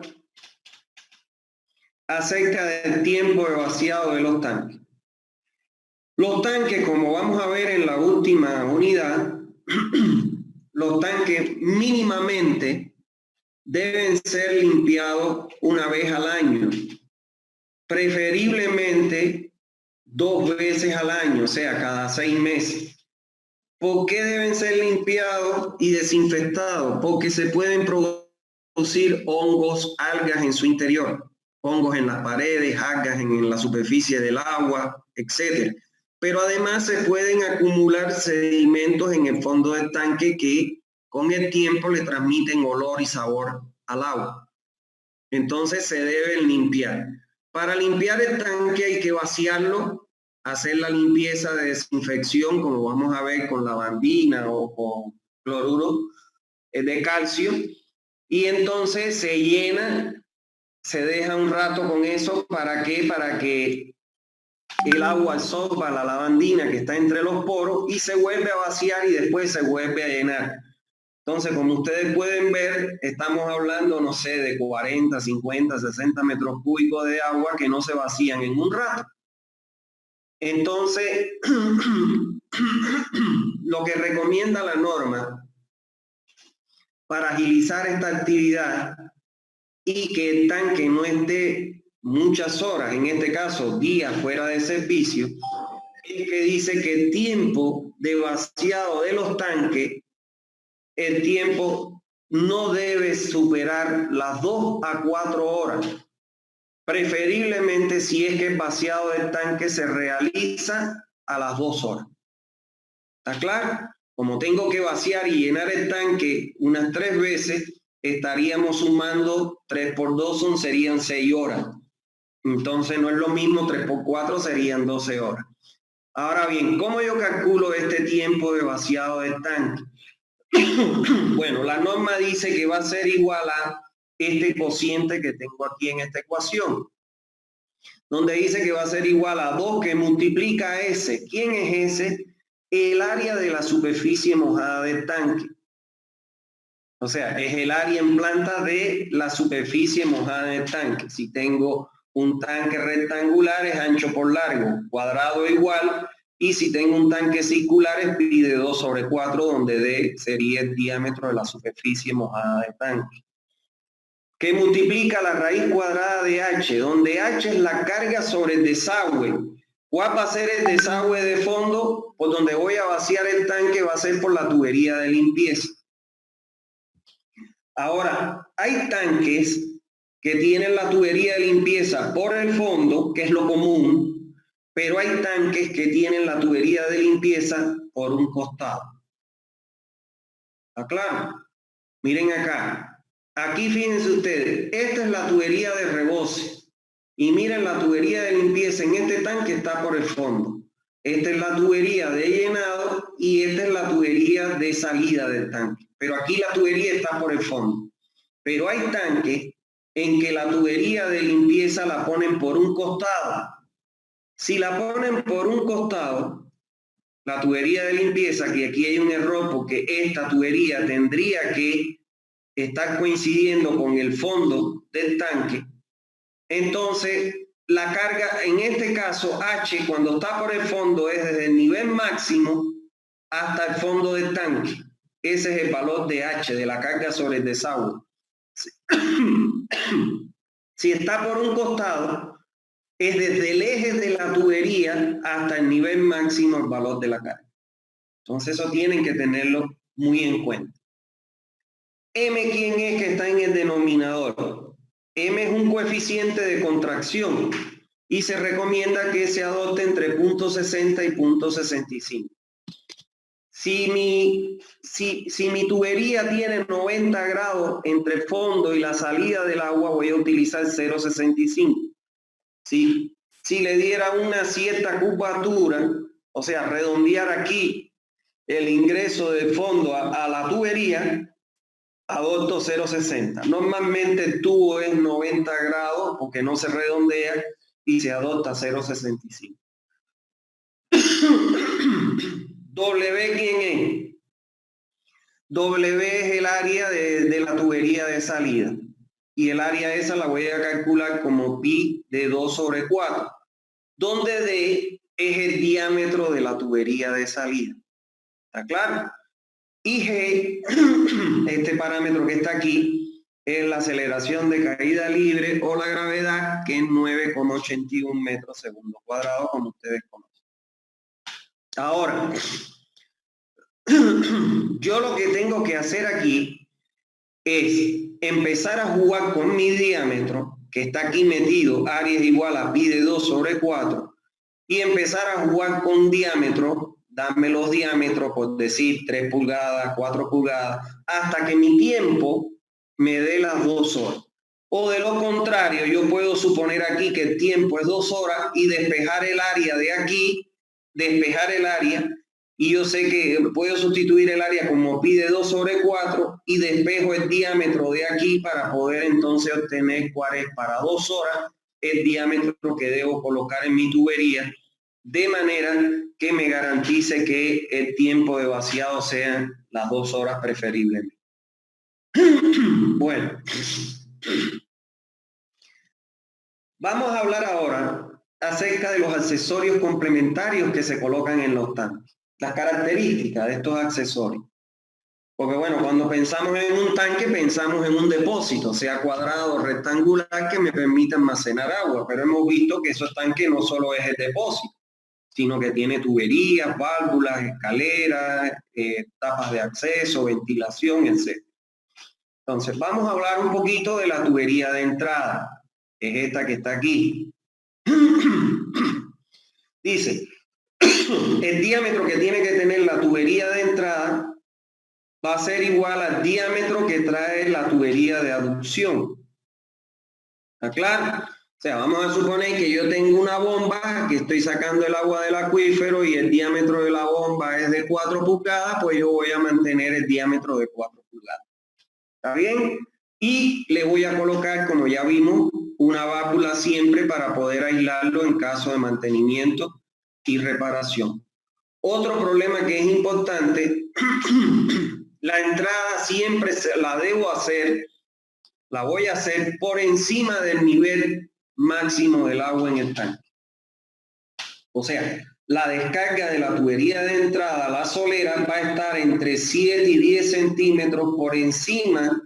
acerca del tiempo de vaciado de los tanques. Los tanques, como vamos a ver en la última unidad, los tanques mínimamente deben ser limpiados una vez al año, preferiblemente 2 veces al año, o sea, cada 6 meses. ¿Por qué deben ser limpiados y desinfectados? Porque se pueden producir hongos, algas en su interior, hongos en las paredes, algas en la superficie del agua, etc. Pero además se pueden acumular sedimentos en el fondo del tanque que con el tiempo le transmiten olor y sabor al agua. Entonces se deben limpiar. Para limpiar el tanque hay que vaciarlo, hacer la limpieza de desinfección, como vamos a ver con lavandina o con cloruro de calcio, y entonces se llena, se deja un rato con eso. ¿Para qué? Para que el agua absorba la lavandina que está entre los poros y se vuelve a vaciar y después se vuelve a llenar. Entonces, como ustedes pueden ver, estamos hablando, no sé, de 40, 50, 60 metros cúbicos de agua que no se vacían en un rato. Entonces, lo que recomienda la norma para agilizar esta actividad y que el tanque no esté muchas horas, en este caso días fuera de servicio, es que dice que el tiempo de vaciado de los tanques, el tiempo no debe superar las 2 a 4 horas. Preferiblemente si es que el vaciado del tanque se realiza a las 2 horas. ¿Está claro? Como tengo que vaciar y llenar el tanque unas 3 veces, estaríamos sumando 3 por 2 serían 6 horas. Entonces no es lo mismo, 3 por 4 serían 12 horas. Ahora bien, ¿cómo yo calculo este tiempo de vaciado del tanque? Bueno, la norma dice que va a ser igual a este cociente que tengo aquí en esta ecuación, donde dice que va a ser igual a 2 que multiplica S. ¿Quién es S? El área de la superficie mojada del tanque. O sea, es el área en planta de la superficie mojada del tanque. Si tengo un tanque rectangular es ancho por largo, cuadrado igual, y si tengo un tanque circular es pi de 2 sobre 4, donde D sería el diámetro de la superficie mojada del tanque. Que multiplica la raíz cuadrada de H, donde H es la carga sobre el desagüe. ¿Cuál va a ser el desagüe de fondo? Por donde voy a vaciar el tanque va a ser por la tubería de limpieza. Ahora, hay tanques que tienen la tubería de limpieza por el fondo, que es lo común, pero hay tanques que tienen la tubería de limpieza por un costado. ¿Está claro? Miren acá. Aquí fíjense ustedes, esta es la tubería de reboce. Y miren, la tubería de limpieza en este tanque está por el fondo. Esta es la tubería de llenado y esta es la tubería de salida del tanque. Pero aquí la tubería está por el fondo. Pero hay tanques en que la tubería de limpieza la ponen por un costado. Si la ponen por un costado, la tubería de limpieza, que aquí hay un error porque esta tubería tendría que estar coincidiendo con el fondo del tanque, entonces la carga, en este caso H, cuando está por el fondo, es desde el nivel máximo hasta el fondo del tanque. Ese es el valor de H, de la carga sobre el desagüe. Si está por un costado, es desde el eje de la tubería hasta el nivel máximo el valor de la carga. Entonces eso tienen que tenerlo muy en cuenta. M, ¿quién es que está en el denominador? M es un coeficiente de contracción y se recomienda que se adopte entre 0.60 y 0.65. Si mi tubería tiene 90 grados entre el fondo y la salida del agua, voy a utilizar 0.65. Si le diera una cierta curvatura, o sea, redondear aquí el ingreso del fondo a la tubería, adopto 0.60. Normalmente el tubo es 90 grados porque no se redondea y se adopta 0.65. W, ¿quién es? W es el área de la tubería de salida. Y el área esa la voy a calcular como pi de 2 sobre 4, donde D es el diámetro de la tubería de salida. ¿Está claro? Y G, este parámetro que está aquí, es la aceleración de caída libre o la gravedad, que es 9,81 metros segundo cuadrado, como ustedes conocen. Ahora, yo lo que tengo que hacer aquí es empezar a jugar con mi diámetro, que está aquí metido, área es igual a pi de 2 sobre 4, y empezar a jugar con diámetro, darme los diámetros, por decir 3 pulgadas, 4 pulgadas, hasta que mi tiempo me dé las 2 horas. O de lo contrario, yo puedo suponer aquí que el tiempo es 2 horas y despejar el área de aquí, despejar el área, y yo sé que puedo sustituir el área como pi de 2 sobre 4 y despejo el diámetro de aquí para poder entonces obtener cuál es para 2 horas el diámetro que debo colocar en mi tubería, de manera que me garantice que el tiempo de vaciado sean las 2 horas preferiblemente. Bueno, vamos a hablar ahora acerca de los accesorios complementarios que se colocan en los tanques, las características de estos accesorios. Porque bueno, cuando pensamos en un tanque, pensamos en un depósito, sea cuadrado o rectangular, que me permita almacenar agua, pero hemos visto que esos tanques no solo es el depósito, sino que tiene tuberías, válvulas, escaleras, tapas de acceso, ventilación, etc. Entonces, vamos a hablar un poquito de la tubería de entrada, que es esta que está aquí. Dice, el diámetro que tiene que tener la tubería de entrada va a ser igual al diámetro que trae la tubería de aducción. ¿Está claro? O sea, vamos a suponer que yo tengo una bomba, que estoy sacando el agua del acuífero y el diámetro de la bomba es de 4 pulgadas, pues yo voy a mantener el diámetro de 4 pulgadas. ¿Está bien? Y le voy a colocar, como ya vimos, una válvula siempre para poder aislarlo en caso de mantenimiento y reparación. Otro problema que es importante, la entrada siempre la debo hacer, la voy a hacer por encima del nivel máximo del agua en el tanque. O sea, la descarga de la tubería de entrada, la solera, va a estar entre 7 y 10 centímetros por encima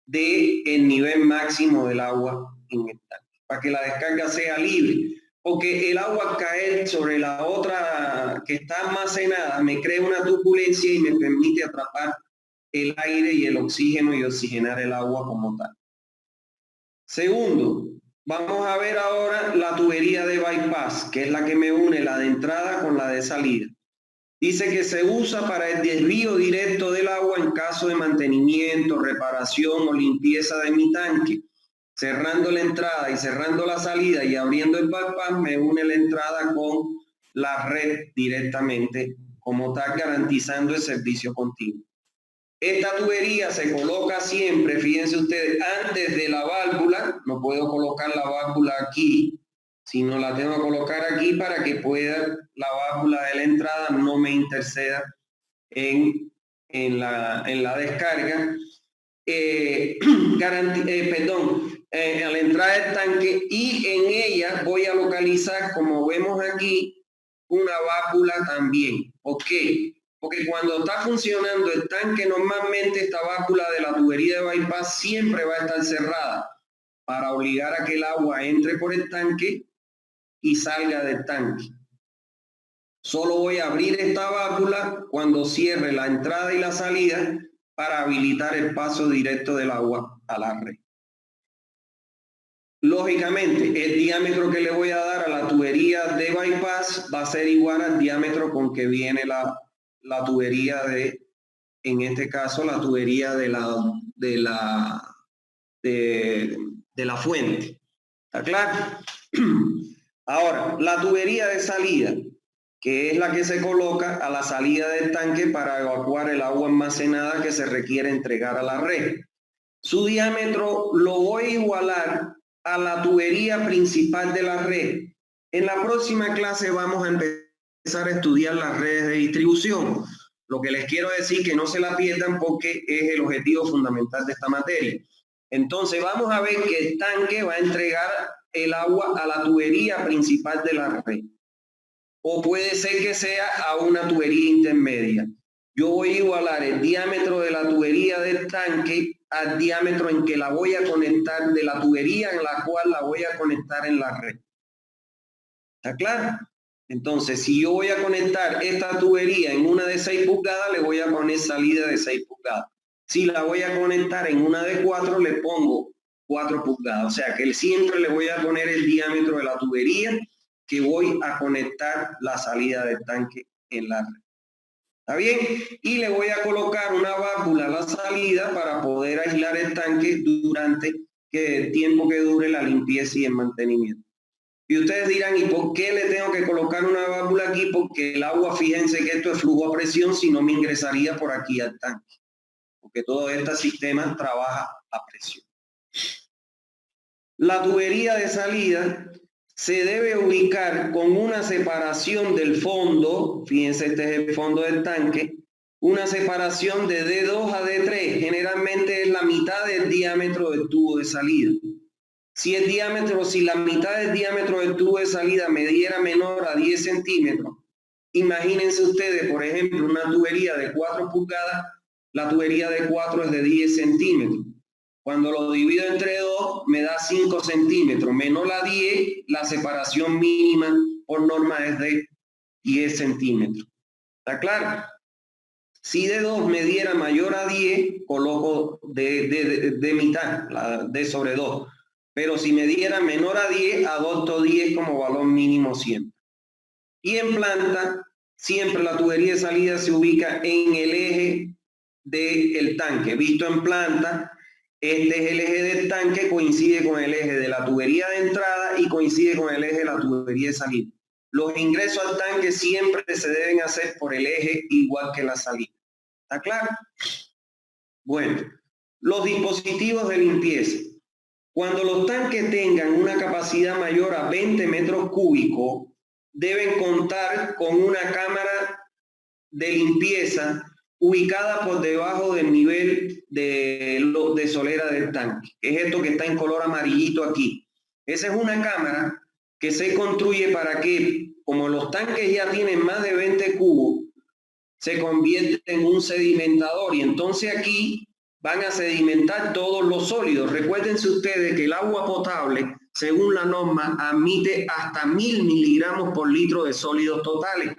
del nivel máximo del agua en el tanque, para que la descarga sea libre. Porque el agua al caer sobre la otra que está almacenada me crea una turbulencia y me permite atrapar el aire y el oxígeno y oxigenar el agua como tal. Segundo, vamos a ver ahora la tubería de bypass, que es la que me une la de entrada con la de salida. Dice que se usa para el desvío directo del agua en caso de mantenimiento, reparación o limpieza de mi tanque. Cerrando la entrada y cerrando la salida y abriendo el bypass, me une la entrada con la red directamente, como tal, garantizando el servicio continuo. Esta tubería se coloca siempre, fíjense ustedes, antes de la válvula. No puedo colocar la válvula aquí, sino la tengo que colocar aquí para que pueda la válvula de la entrada no me interceda en la descarga. A la entrada del tanque, y en ella voy a localizar, como vemos aquí, una válvula también. ¿Por qué? Porque cuando está funcionando el tanque, normalmente esta válvula de la tubería de bypass siempre va a estar cerrada para obligar a que el agua entre por el tanque y salga del tanque. Solo voy a abrir esta válvula cuando cierre la entrada y la salida para habilitar el paso directo del agua a la red. Lógicamente, el diámetro que le voy a dar a la tubería de bypass va a ser igual al diámetro con que viene la tubería en este caso, la tubería de la fuente. ¿Está claro? Ahora, la tubería de salida, que es la que se coloca a la salida del tanque para evacuar el agua almacenada que se requiere entregar a la red. Su diámetro lo voy a igualar a la tubería principal de la red. En la próxima clase vamos a empezar a estudiar las redes de distribución. Lo que les quiero decir que no se la pierdan porque es el objetivo fundamental de esta materia. Entonces vamos a ver que el tanque va a entregar el agua a la tubería principal de la red. O puede ser que sea a una tubería intermedia. Yo voy a igualar el diámetro de la tubería del tanque al diámetro en que la voy a conectar, de la tubería en la cual la voy a conectar en la red. ¿Está claro? Entonces, si yo voy a conectar esta tubería en una de 6 pulgadas, le voy a poner salida de 6 pulgadas. Si la voy a conectar en una de 4, le pongo 4 pulgadas. O sea, que siempre le voy a poner el diámetro de la tubería que voy a conectar la salida del tanque en la red. ¿Está bien? Y le voy a colocar una válvula a la salida para poder aislar el tanque durante el tiempo que dure la limpieza y el mantenimiento. Y ustedes dirán, ¿y por qué le tengo que colocar una válvula aquí? Porque el agua, fíjense que esto es flujo a presión, si no me ingresaría por aquí al tanque. Porque todo este sistema trabaja a presión. La tubería de salida se debe ubicar con una separación del fondo, fíjense, este es el fondo del tanque, una separación de D2 a D3, generalmente es la mitad del diámetro del tubo de salida. Si la mitad del diámetro del tubo de salida mediera menor a 10 centímetros, imagínense ustedes, por ejemplo, una tubería de 4 pulgadas, la tubería de 4 es de 10 centímetros. Cuando lo divido entre 2, me da 5 centímetros. Menor a 10, la separación mínima por norma es de 10 centímetros. ¿Está claro? Si de 2 me diera mayor a 10, coloco de mitad, la D sobre 2. Pero si me diera menor a 10, adopto 10 como valor mínimo siempre. Y en planta, siempre la tubería de salida se ubica en el eje del tanque. Visto en planta, este es el eje del tanque, coincide con el eje de la tubería de entrada y coincide con el eje de la tubería de salida. Los ingresos al tanque siempre se deben hacer por el eje igual que la salida. ¿Está claro? Bueno, los dispositivos de limpieza. Cuando los tanques tengan una capacidad mayor a 20 metros cúbicos, deben contar con una cámara de limpieza ubicada por debajo del nivel de solera del tanque. Es esto que está en color amarillito aquí. Esa es una cámara que se construye para que, como los tanques ya tienen más de 20 cubos, se convierte en un sedimentador y entonces aquí van a sedimentar todos los sólidos. Recuérdense ustedes que el agua potable, según la norma, admite hasta 1000 miligramos por litro de sólidos totales,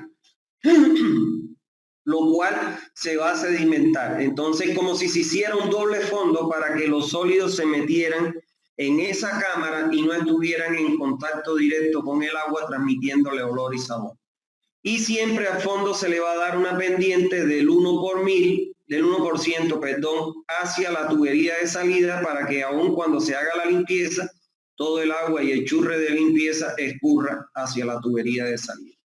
lo cual se va a sedimentar. Entonces, como si se hiciera un doble fondo para que los sólidos se metieran en esa cámara y no estuvieran en contacto directo con el agua, transmitiéndole olor y sabor. Y siempre a fondo se le va a dar una pendiente del 1%, hacia la tubería de salida para que aun cuando se haga la limpieza, todo el agua y el churre de limpieza escurra hacia la tubería de salida.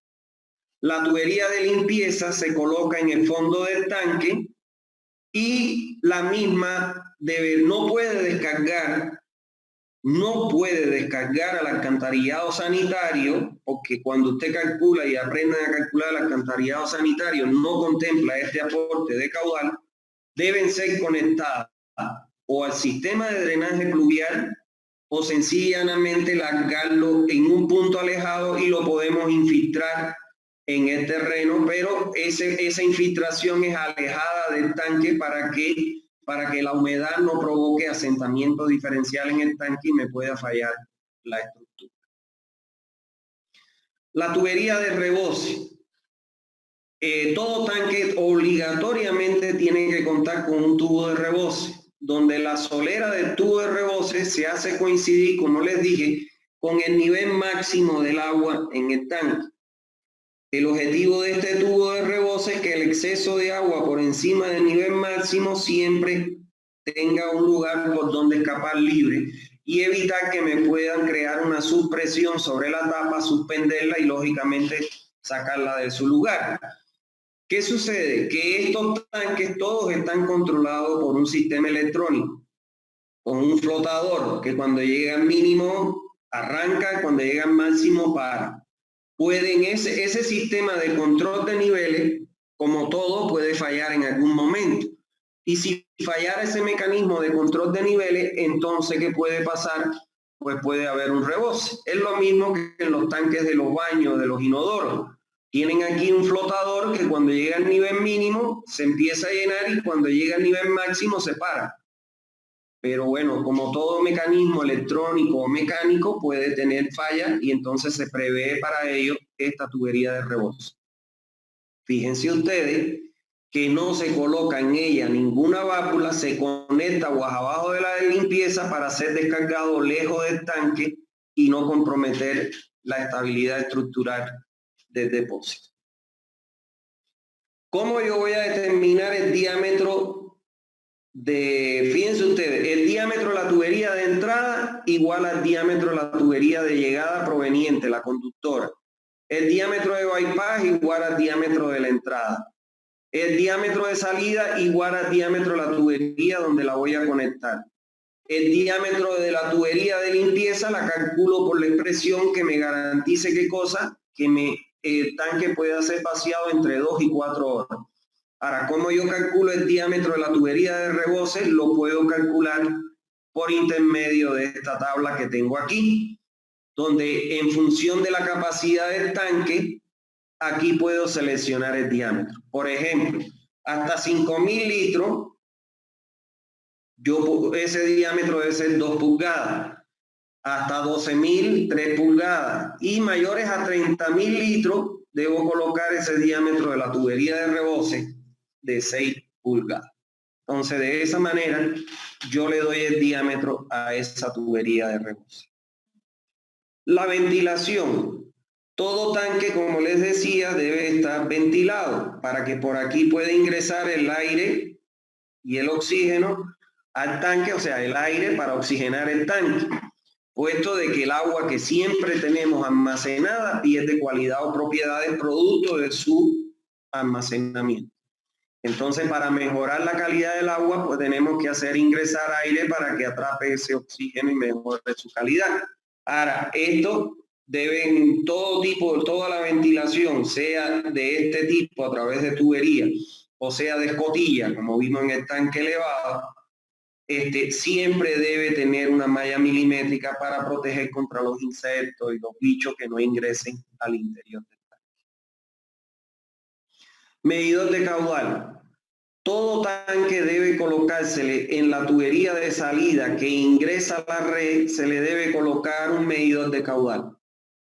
La tubería de limpieza se coloca en el fondo del tanque y la misma no puede descargar al alcantarillado sanitario, porque cuando usted calcula y aprende a calcular el alcantarillado sanitario no contempla este aporte de caudal, deben ser conectadas o al sistema de drenaje pluvial o sencillamente largarlo en un punto alejado y lo podemos infiltrar en el terreno, pero esa infiltración es alejada del tanque para que la humedad no provoque asentamiento diferencial en el tanque y me pueda fallar la estructura. La tubería de rebose. Todo tanque obligatoriamente tiene que contar con un tubo de rebose, donde la solera del tubo de rebose se hace coincidir, como les dije, con el nivel máximo del agua en el tanque. El objetivo de este tubo de rebose es que el exceso de agua por encima del nivel máximo siempre tenga un lugar por donde escapar libre y evitar que me puedan crear una subpresión sobre la tapa, suspenderla y lógicamente sacarla de su lugar. ¿Qué sucede? Que estos tanques todos están controlados por un sistema electrónico, con un flotador que cuando llega al mínimo arranca, cuando llega al máximo para. Ese sistema de control de niveles, como todo, puede fallar en algún momento. Y si fallara ese mecanismo de control de niveles, entonces, ¿qué puede pasar? Pues puede haber un rebose. Es lo mismo que en los tanques de los baños, de los inodoros. Tienen aquí un flotador que cuando llega al nivel mínimo se empieza a llenar y cuando llega al nivel máximo se para. Pero bueno, como todo mecanismo electrónico o mecánico puede tener fallas y entonces se prevé para ello esta tubería de rebose. Fíjense ustedes que no se coloca en ella ninguna válvula, se conecta abajo de la de limpieza para ser descargado lejos del tanque y no comprometer la estabilidad estructural del depósito. ¿Cómo yo voy a determinar el diámetro fíjense ustedes, el diámetro de la tubería de entrada igual al diámetro de la tubería de llegada proveniente, la conductora? El diámetro de bypass igual al diámetro de la entrada. El diámetro de salida igual al diámetro de la tubería donde la voy a conectar. El diámetro de la tubería de limpieza la calculo por la expresión que me garantice ¿qué cosa? Que el tanque pueda ser vaciado entre 2 y 4 horas. Ahora, ¿cómo yo calculo el diámetro de la tubería de rebose? Lo puedo calcular por intermedio de esta tabla que tengo aquí, donde en función de la capacidad del tanque, aquí puedo seleccionar el diámetro. Por ejemplo, hasta 5.000 litros, ese diámetro debe ser 2 pulgadas. Hasta 12.000, 3 pulgadas. Y mayores a 30.000 litros, debo colocar ese diámetro de la tubería de rebose de 6 pulgadas. Entonces, de esa manera, yo le doy el diámetro a esa tubería de rebose. La ventilación. Todo tanque, como les decía, debe estar ventilado para que por aquí pueda ingresar el aire y el oxígeno al tanque, o sea, el aire para oxigenar el tanque, puesto de que el agua que siempre tenemos almacenada pierde cualidad o propiedades producto de su almacenamiento. Entonces, para mejorar la calidad del agua, pues tenemos que hacer ingresar aire para que atrape ese oxígeno y mejore su calidad. Ahora, esto deben todo tipo, toda la ventilación, sea de este tipo a través de tubería o sea de escotilla, como vimos en el tanque elevado, siempre debe tener una malla milimétrica para proteger contra los insectos y los bichos que no ingresen al interior del tanque. Medidor de caudal. Todo tanque debe colocársele en la tubería de salida que ingresa a la red, se le debe colocar un medidor de caudal.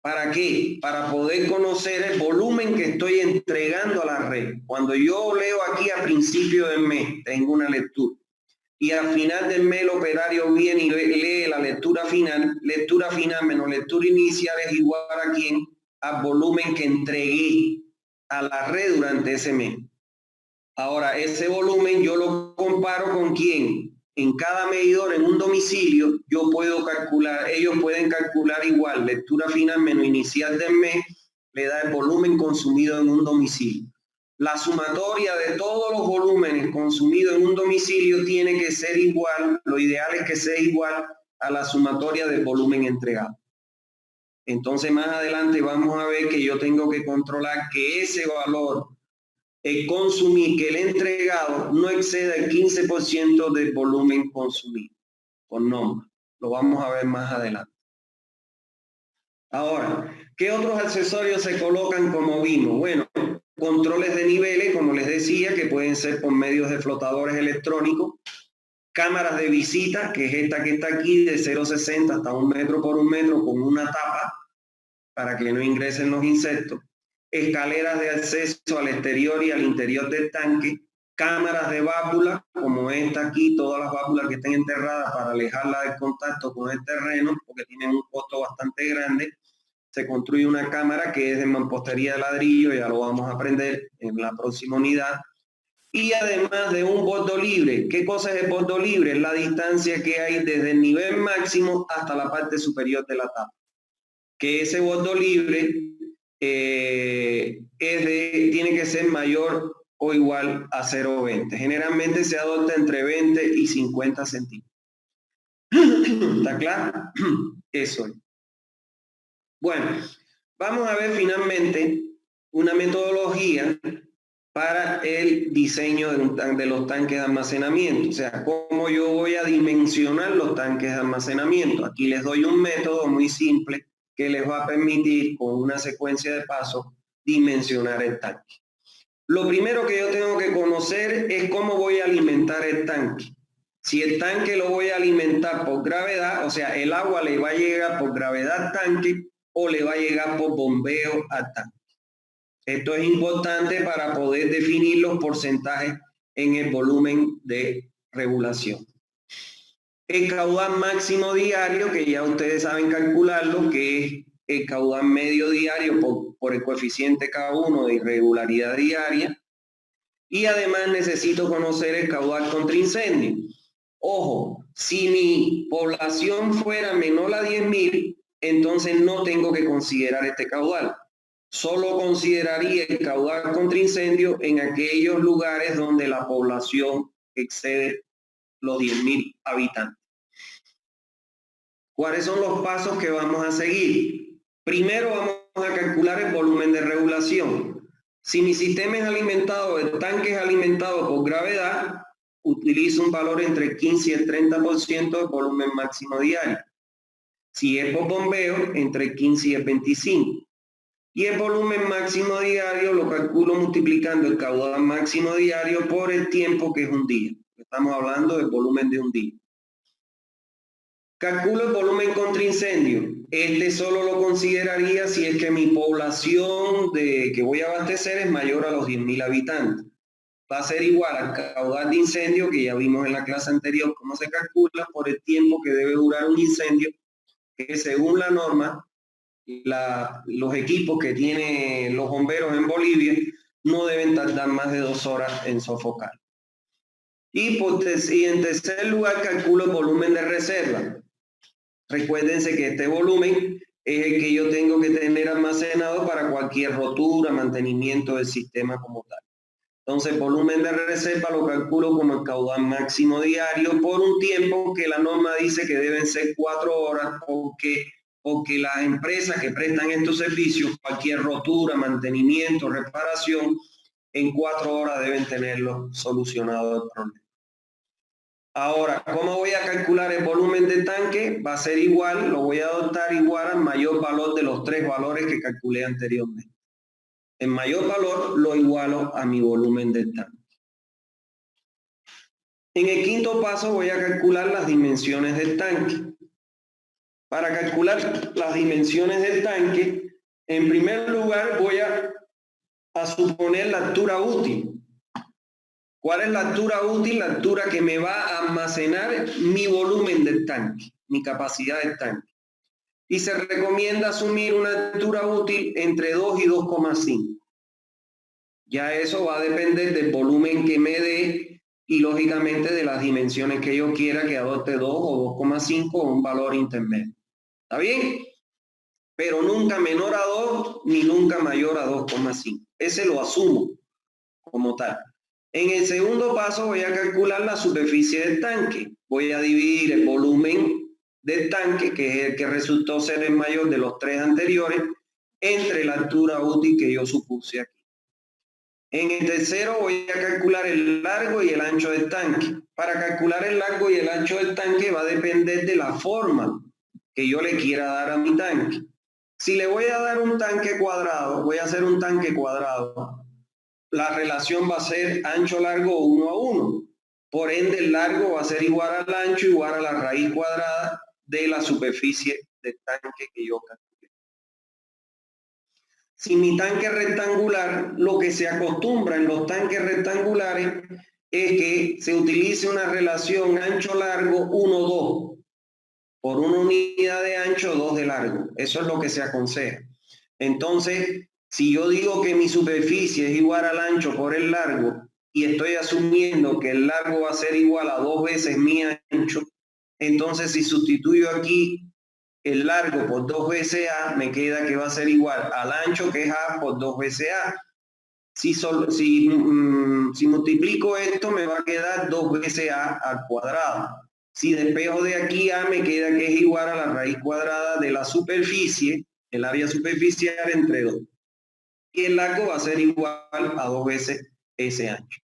¿Para qué? Para poder conocer el volumen que estoy entregando a la red. Cuando yo leo aquí a principio del mes, tengo una lectura. Y al final del mes el operario viene y lee la lectura final menos lectura inicial es igual a quién, al volumen que entregué a la red durante ese mes. Ahora, ese volumen yo lo comparo con quién. En cada medidor, en un domicilio, yo puedo calcular, ellos pueden calcular igual, lectura final menos inicial del mes, le da el volumen consumido en un domicilio. La sumatoria de todos los volúmenes consumidos en un domicilio tiene que ser igual, lo ideal es que sea igual a la sumatoria del volumen entregado. Entonces más adelante vamos a ver que yo tengo que controlar que ese valor consumir, que el entregado no exceda el 15% del volumen consumido, por norma. Lo vamos a ver más adelante. Ahora, ¿qué otros accesorios se colocan como vimos? Bueno, controles de niveles, como les decía, que pueden ser por medios de flotadores electrónicos, cámaras de visita, que es esta que está aquí, de 0,60 hasta 1 metro por 1 metro, con una tapa para que no ingresen los insectos, escaleras de acceso al exterior y al interior del tanque, cámaras de válvulas, como esta aquí, todas las válvulas que estén enterradas para alejarla del contacto con el terreno, porque tienen un costo bastante grande. Se construye una cámara que es de mampostería de ladrillo, ya lo vamos a aprender en la próxima unidad. Y además de un bordo libre. ¿Qué cosa es el bordo libre? Es la distancia que hay desde el nivel máximo hasta la parte superior de la tapa. Que ese bordo libre tiene que ser mayor o igual a 0,20. Generalmente se adopta entre 20 y 50 centímetros. ¿Está claro? Eso es. Bueno, vamos a ver finalmente una metodología para el diseño de los tanques de almacenamiento. O sea, cómo yo voy a dimensionar los tanques de almacenamiento. Aquí les doy un método muy simple que les va a permitir, con una secuencia de pasos, dimensionar el tanque. Lo primero que yo tengo que conocer es cómo voy a alimentar el tanque. Si el tanque lo voy a alimentar por gravedad, o sea, el agua le va a llegar por gravedad al tanque o le va a llegar por bombeo al tanque. Esto es importante para poder definir los porcentajes en el volumen de regulación. El caudal máximo diario, que ya ustedes saben calcularlo, que es el caudal medio diario por el coeficiente K1 de irregularidad diaria. Y además necesito conocer el caudal contra incendio. Ojo, si mi población fuera menor a 10.000, entonces no tengo que considerar este caudal. Solo consideraría el caudal contra incendio en aquellos lugares donde la población excede los 10.000 habitantes. ¿Cuáles son los pasos que vamos a seguir? Primero vamos a calcular el volumen de regulación. Si mi sistema es alimentado, el tanque es alimentado por gravedad, utilizo un valor entre 15 y el 30% del volumen máximo diario. Si es por bombeo, entre 15 y el 25%. Y el volumen máximo diario lo calculo multiplicando el caudal máximo diario por el tiempo, que es un día. Estamos hablando del volumen de un día. Calculo el volumen contra incendio. Este solo lo consideraría si es que mi población que voy a abastecer es mayor a los 10.000 habitantes. Va a ser igual al caudal de incendio, que ya vimos en la clase anterior cómo se calcula, por el tiempo que debe durar un incendio, que según la norma, los equipos que tienen los bomberos en Bolivia no deben tardar más de 2 horas en sofocar. Y en tercer lugar, calculo el volumen de reserva. Recuérdense que este volumen es el que yo tengo que tener almacenado para cualquier rotura, mantenimiento del sistema como tal. Entonces, volumen de reserva lo calculo como el caudal máximo diario por un tiempo que la norma dice que deben ser 4 horas, porque las empresas que prestan estos servicios, cualquier rotura, mantenimiento, reparación, en 4 horas deben tenerlo solucionado el problema. Ahora, ¿cómo voy a calcular el volumen del tanque? Va a ser igual, lo voy a adoptar igual al mayor valor de los 3 valores que calculé anteriormente. El mayor valor lo igualo a mi volumen del tanque. En el quinto paso voy a calcular las dimensiones del tanque. Para calcular las dimensiones del tanque, en primer lugar voy a suponer la altura útil. ¿Cuál es la altura útil? La altura que me va a almacenar mi volumen del tanque, mi capacidad del tanque. Y se recomienda asumir una altura útil entre 2 y 2,5. Ya eso va a depender del volumen que me dé y lógicamente de las dimensiones que yo quiera que adopte 2 o 2,5 o un valor intermedio. ¿Está bien? Pero nunca menor a 2 ni nunca mayor a 2,5. Ese lo asumo como tal. En el segundo paso voy a calcular la superficie del tanque. Voy a dividir el volumen del tanque, que es el que resultó ser el mayor de los 3 anteriores, entre la altura útil que yo supuse aquí. En el tercero voy a calcular el largo y el ancho del tanque. Para calcular el largo y el ancho del tanque va a depender de la forma que yo le quiera dar a mi tanque. Si le voy a dar un tanque cuadrado, voy a hacer un tanque cuadrado, la relación va a ser ancho-largo 1 a 1. Por ende, el largo va a ser igual al ancho, igual a la raíz cuadrada de la superficie del tanque que yo calculé. Si mi tanque es rectangular, lo que se acostumbra en los tanques rectangulares es que se utilice una relación ancho-largo 1-2. Por una unidad de ancho, 2 de largo. Eso es lo que se aconseja. Entonces, si yo digo que mi superficie es igual al ancho por el largo y estoy asumiendo que el largo va a ser igual a 2 veces mi ancho, entonces si sustituyo aquí el largo por 2 veces A, me queda que va a ser igual al ancho, que es A, por 2 veces A. Si multiplico esto, me va a quedar 2 veces A al cuadrado. Si despejo de aquí A, me queda que es igual a la raíz cuadrada de la superficie, el área superficial, entre 2. Y el largo va a ser igual a 2 veces ese ancho.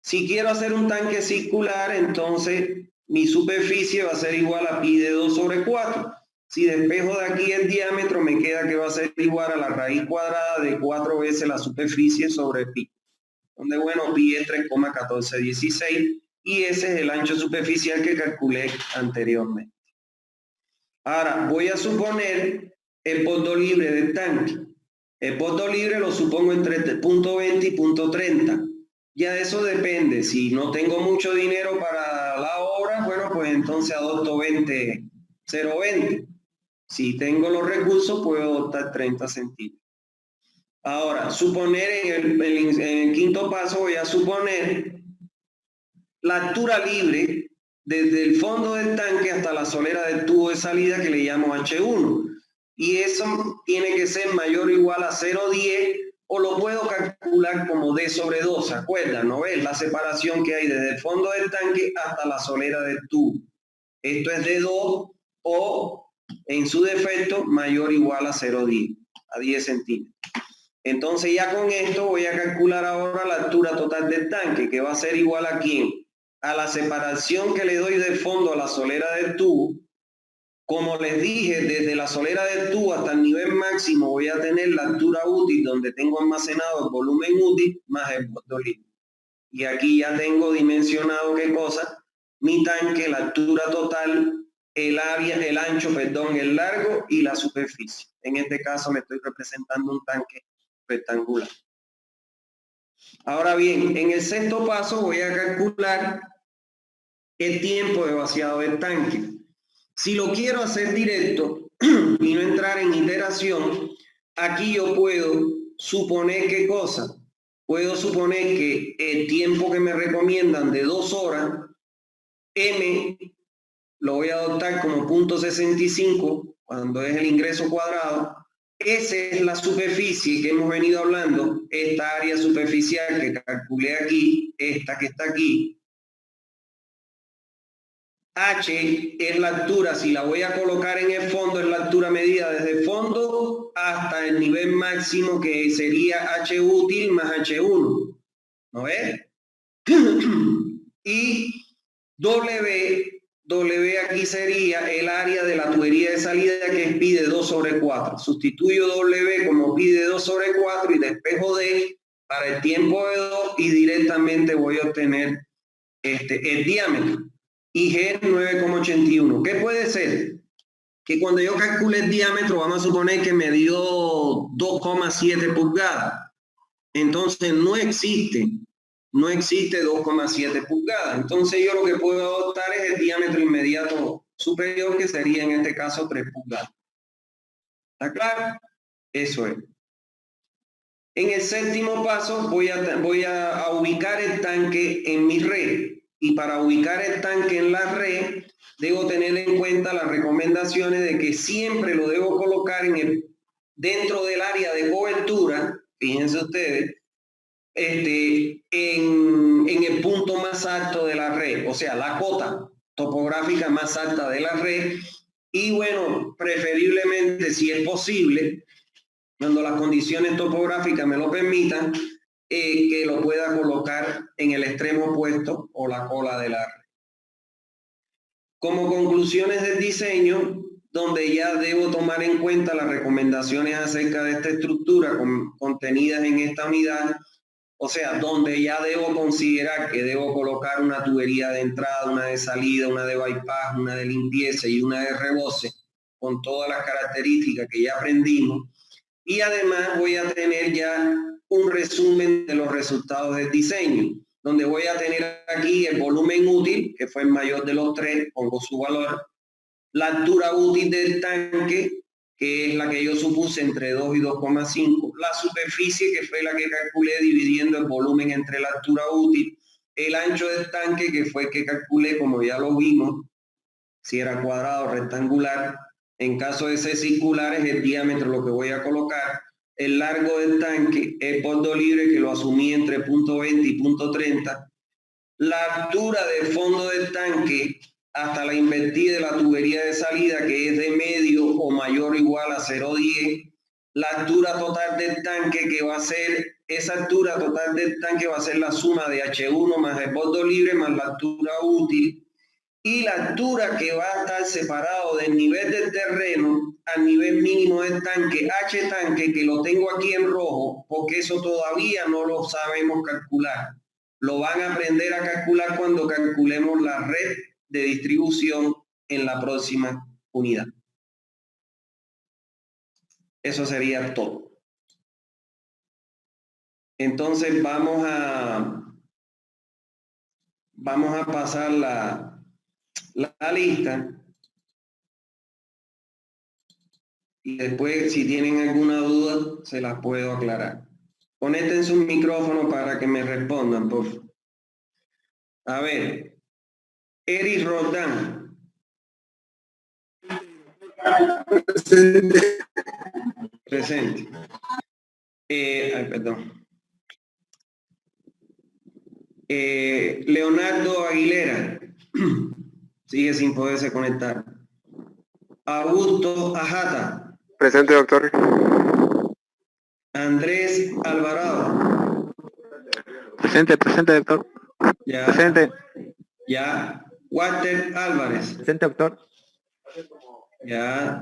Si quiero hacer un tanque circular, entonces mi superficie va a ser igual a pi de 2 sobre 4. Si despejo de aquí el diámetro, me queda que va a ser igual a la raíz cuadrada de 4 veces la superficie sobre pi. Donde, bueno, pi es 3,1416 y ese es el ancho superficial que calculé anteriormente. Ahora, voy a suponer el punto libre del tanque. El punto libre lo supongo entre punto 20 y punto 30. Ya eso depende. Si no tengo mucho dinero para la obra, bueno, pues entonces adopto 0,20. Si tengo los recursos, puedo adoptar 30 centímetros. Ahora, suponer en el quinto paso, voy a suponer la altura libre desde el fondo del tanque hasta la solera del tubo de salida, que le llamo H1. Y eso tiene que ser mayor o igual a 0,10, o lo puedo calcular como D sobre 2, ¿se acuerdan? ¿No ves la separación que hay desde el fondo del tanque hasta la solera del tubo? Esto es de 2 o, en su defecto, mayor o igual a 0,10, a 10 centímetros. Entonces ya con esto voy a calcular ahora la altura total del tanque, que va a ser igual a ¿quién? A la separación que le doy de fondo a la solera del tubo. Como les dije, desde la solera del tubo hasta el nivel máximo voy a tener la altura útil donde tengo almacenado el volumen útil más el borde libre. Y aquí ya tengo dimensionado qué cosa, mi tanque, la altura total, el área, el ancho, perdón, el largo y la superficie. En este caso me estoy representando un tanque rectangular. Ahora bien, en el sexto paso voy a calcular el tiempo de vaciado del tanque. Si lo quiero hacer directo y no entrar en iteración, aquí yo puedo suponer qué cosa. Puedo suponer que el tiempo que me recomiendan de 2 horas, M, lo voy a adoptar como 0.65 cuando es el ingreso cuadrado. Esa es la superficie que hemos venido hablando, esta área superficial que calculé aquí, esta que está aquí. H es la altura, si la voy a colocar en el fondo, es la altura medida desde el fondo hasta el nivel máximo, que sería H útil más H1. ¿No ves? Y W aquí sería el área de la tubería de salida, que es pi de 2 sobre 4. Sustituyo W como pi de 2 sobre 4 y despejo D para el tiempo de 2 y directamente voy a obtener el diámetro. Y G 9,81. ¿Qué puede ser? Que cuando yo calcule el diámetro, vamos a suponer que me dio 2,7 pulgadas. Entonces no existe 2,7 pulgadas. Entonces yo lo que puedo adoptar es el diámetro inmediato superior, que sería en este caso 3 pulgadas. ¿Está claro? Eso es. En el séptimo paso voy a ubicar el tanque en mi red. Y para ubicar el tanque en la red, debo tener en cuenta las recomendaciones de que siempre lo debo colocar dentro del área de cobertura, fíjense ustedes, en el punto más alto de la red, o sea, la cota topográfica más alta de la red. Y bueno, preferiblemente, si es posible, cuando las condiciones topográficas me lo permitan, que lo pueda colocar en el extremo opuesto o la cola de la red. Como conclusiones del diseño, donde ya debo tomar en cuenta las recomendaciones acerca de esta estructura contenidas en esta unidad, o sea, donde ya debo considerar que debo colocar una tubería de entrada, una de salida, una de bypass, una de limpieza y una de rebose, con todas las características que ya aprendimos. Y además voy a tener ya un resumen de los resultados del diseño, donde voy a tener aquí el volumen útil, que fue el mayor de los tres, pongo su valor, la altura útil del tanque, que es la que yo supuse entre 2 y 2,5, la superficie, que fue la que calculé dividiendo el volumen entre la altura útil, el ancho del tanque, que fue el que calculé, como ya lo vimos, si era cuadrado o rectangular. En caso de ser circular es el diámetro lo que voy a colocar. El largo del tanque, el borde libre, que lo asumí entre 0.20 y 0.30. La altura del fondo del tanque hasta la invertida de la tubería de salida, que es de medio o mayor o igual a 0,10. La altura total del tanque, que va a ser, esa altura total del tanque va a ser la suma de H1 más el borde libre más la altura útil. Y la altura que va a estar separado del nivel del terreno al nivel mínimo del tanque, H tanque, que lo tengo aquí en rojo, porque eso todavía no lo sabemos calcular. Lo van a aprender a calcular cuando calculemos la red de distribución en la próxima unidad. Eso sería todo. Entonces vamos a pasar la lista. Y después, si tienen alguna duda, se las puedo aclarar. Conecten su micrófono para que me respondan, por favor. A ver, Eric Roldán. Presente. Perdón. Leonardo Aguilera. Sigue sin poderse conectar. Augusto Ajata. Presente, doctor. Andrés Alvarado. Presente, doctor. Ya. Presente. Ya. Walter Álvarez. Presente, doctor. Ya.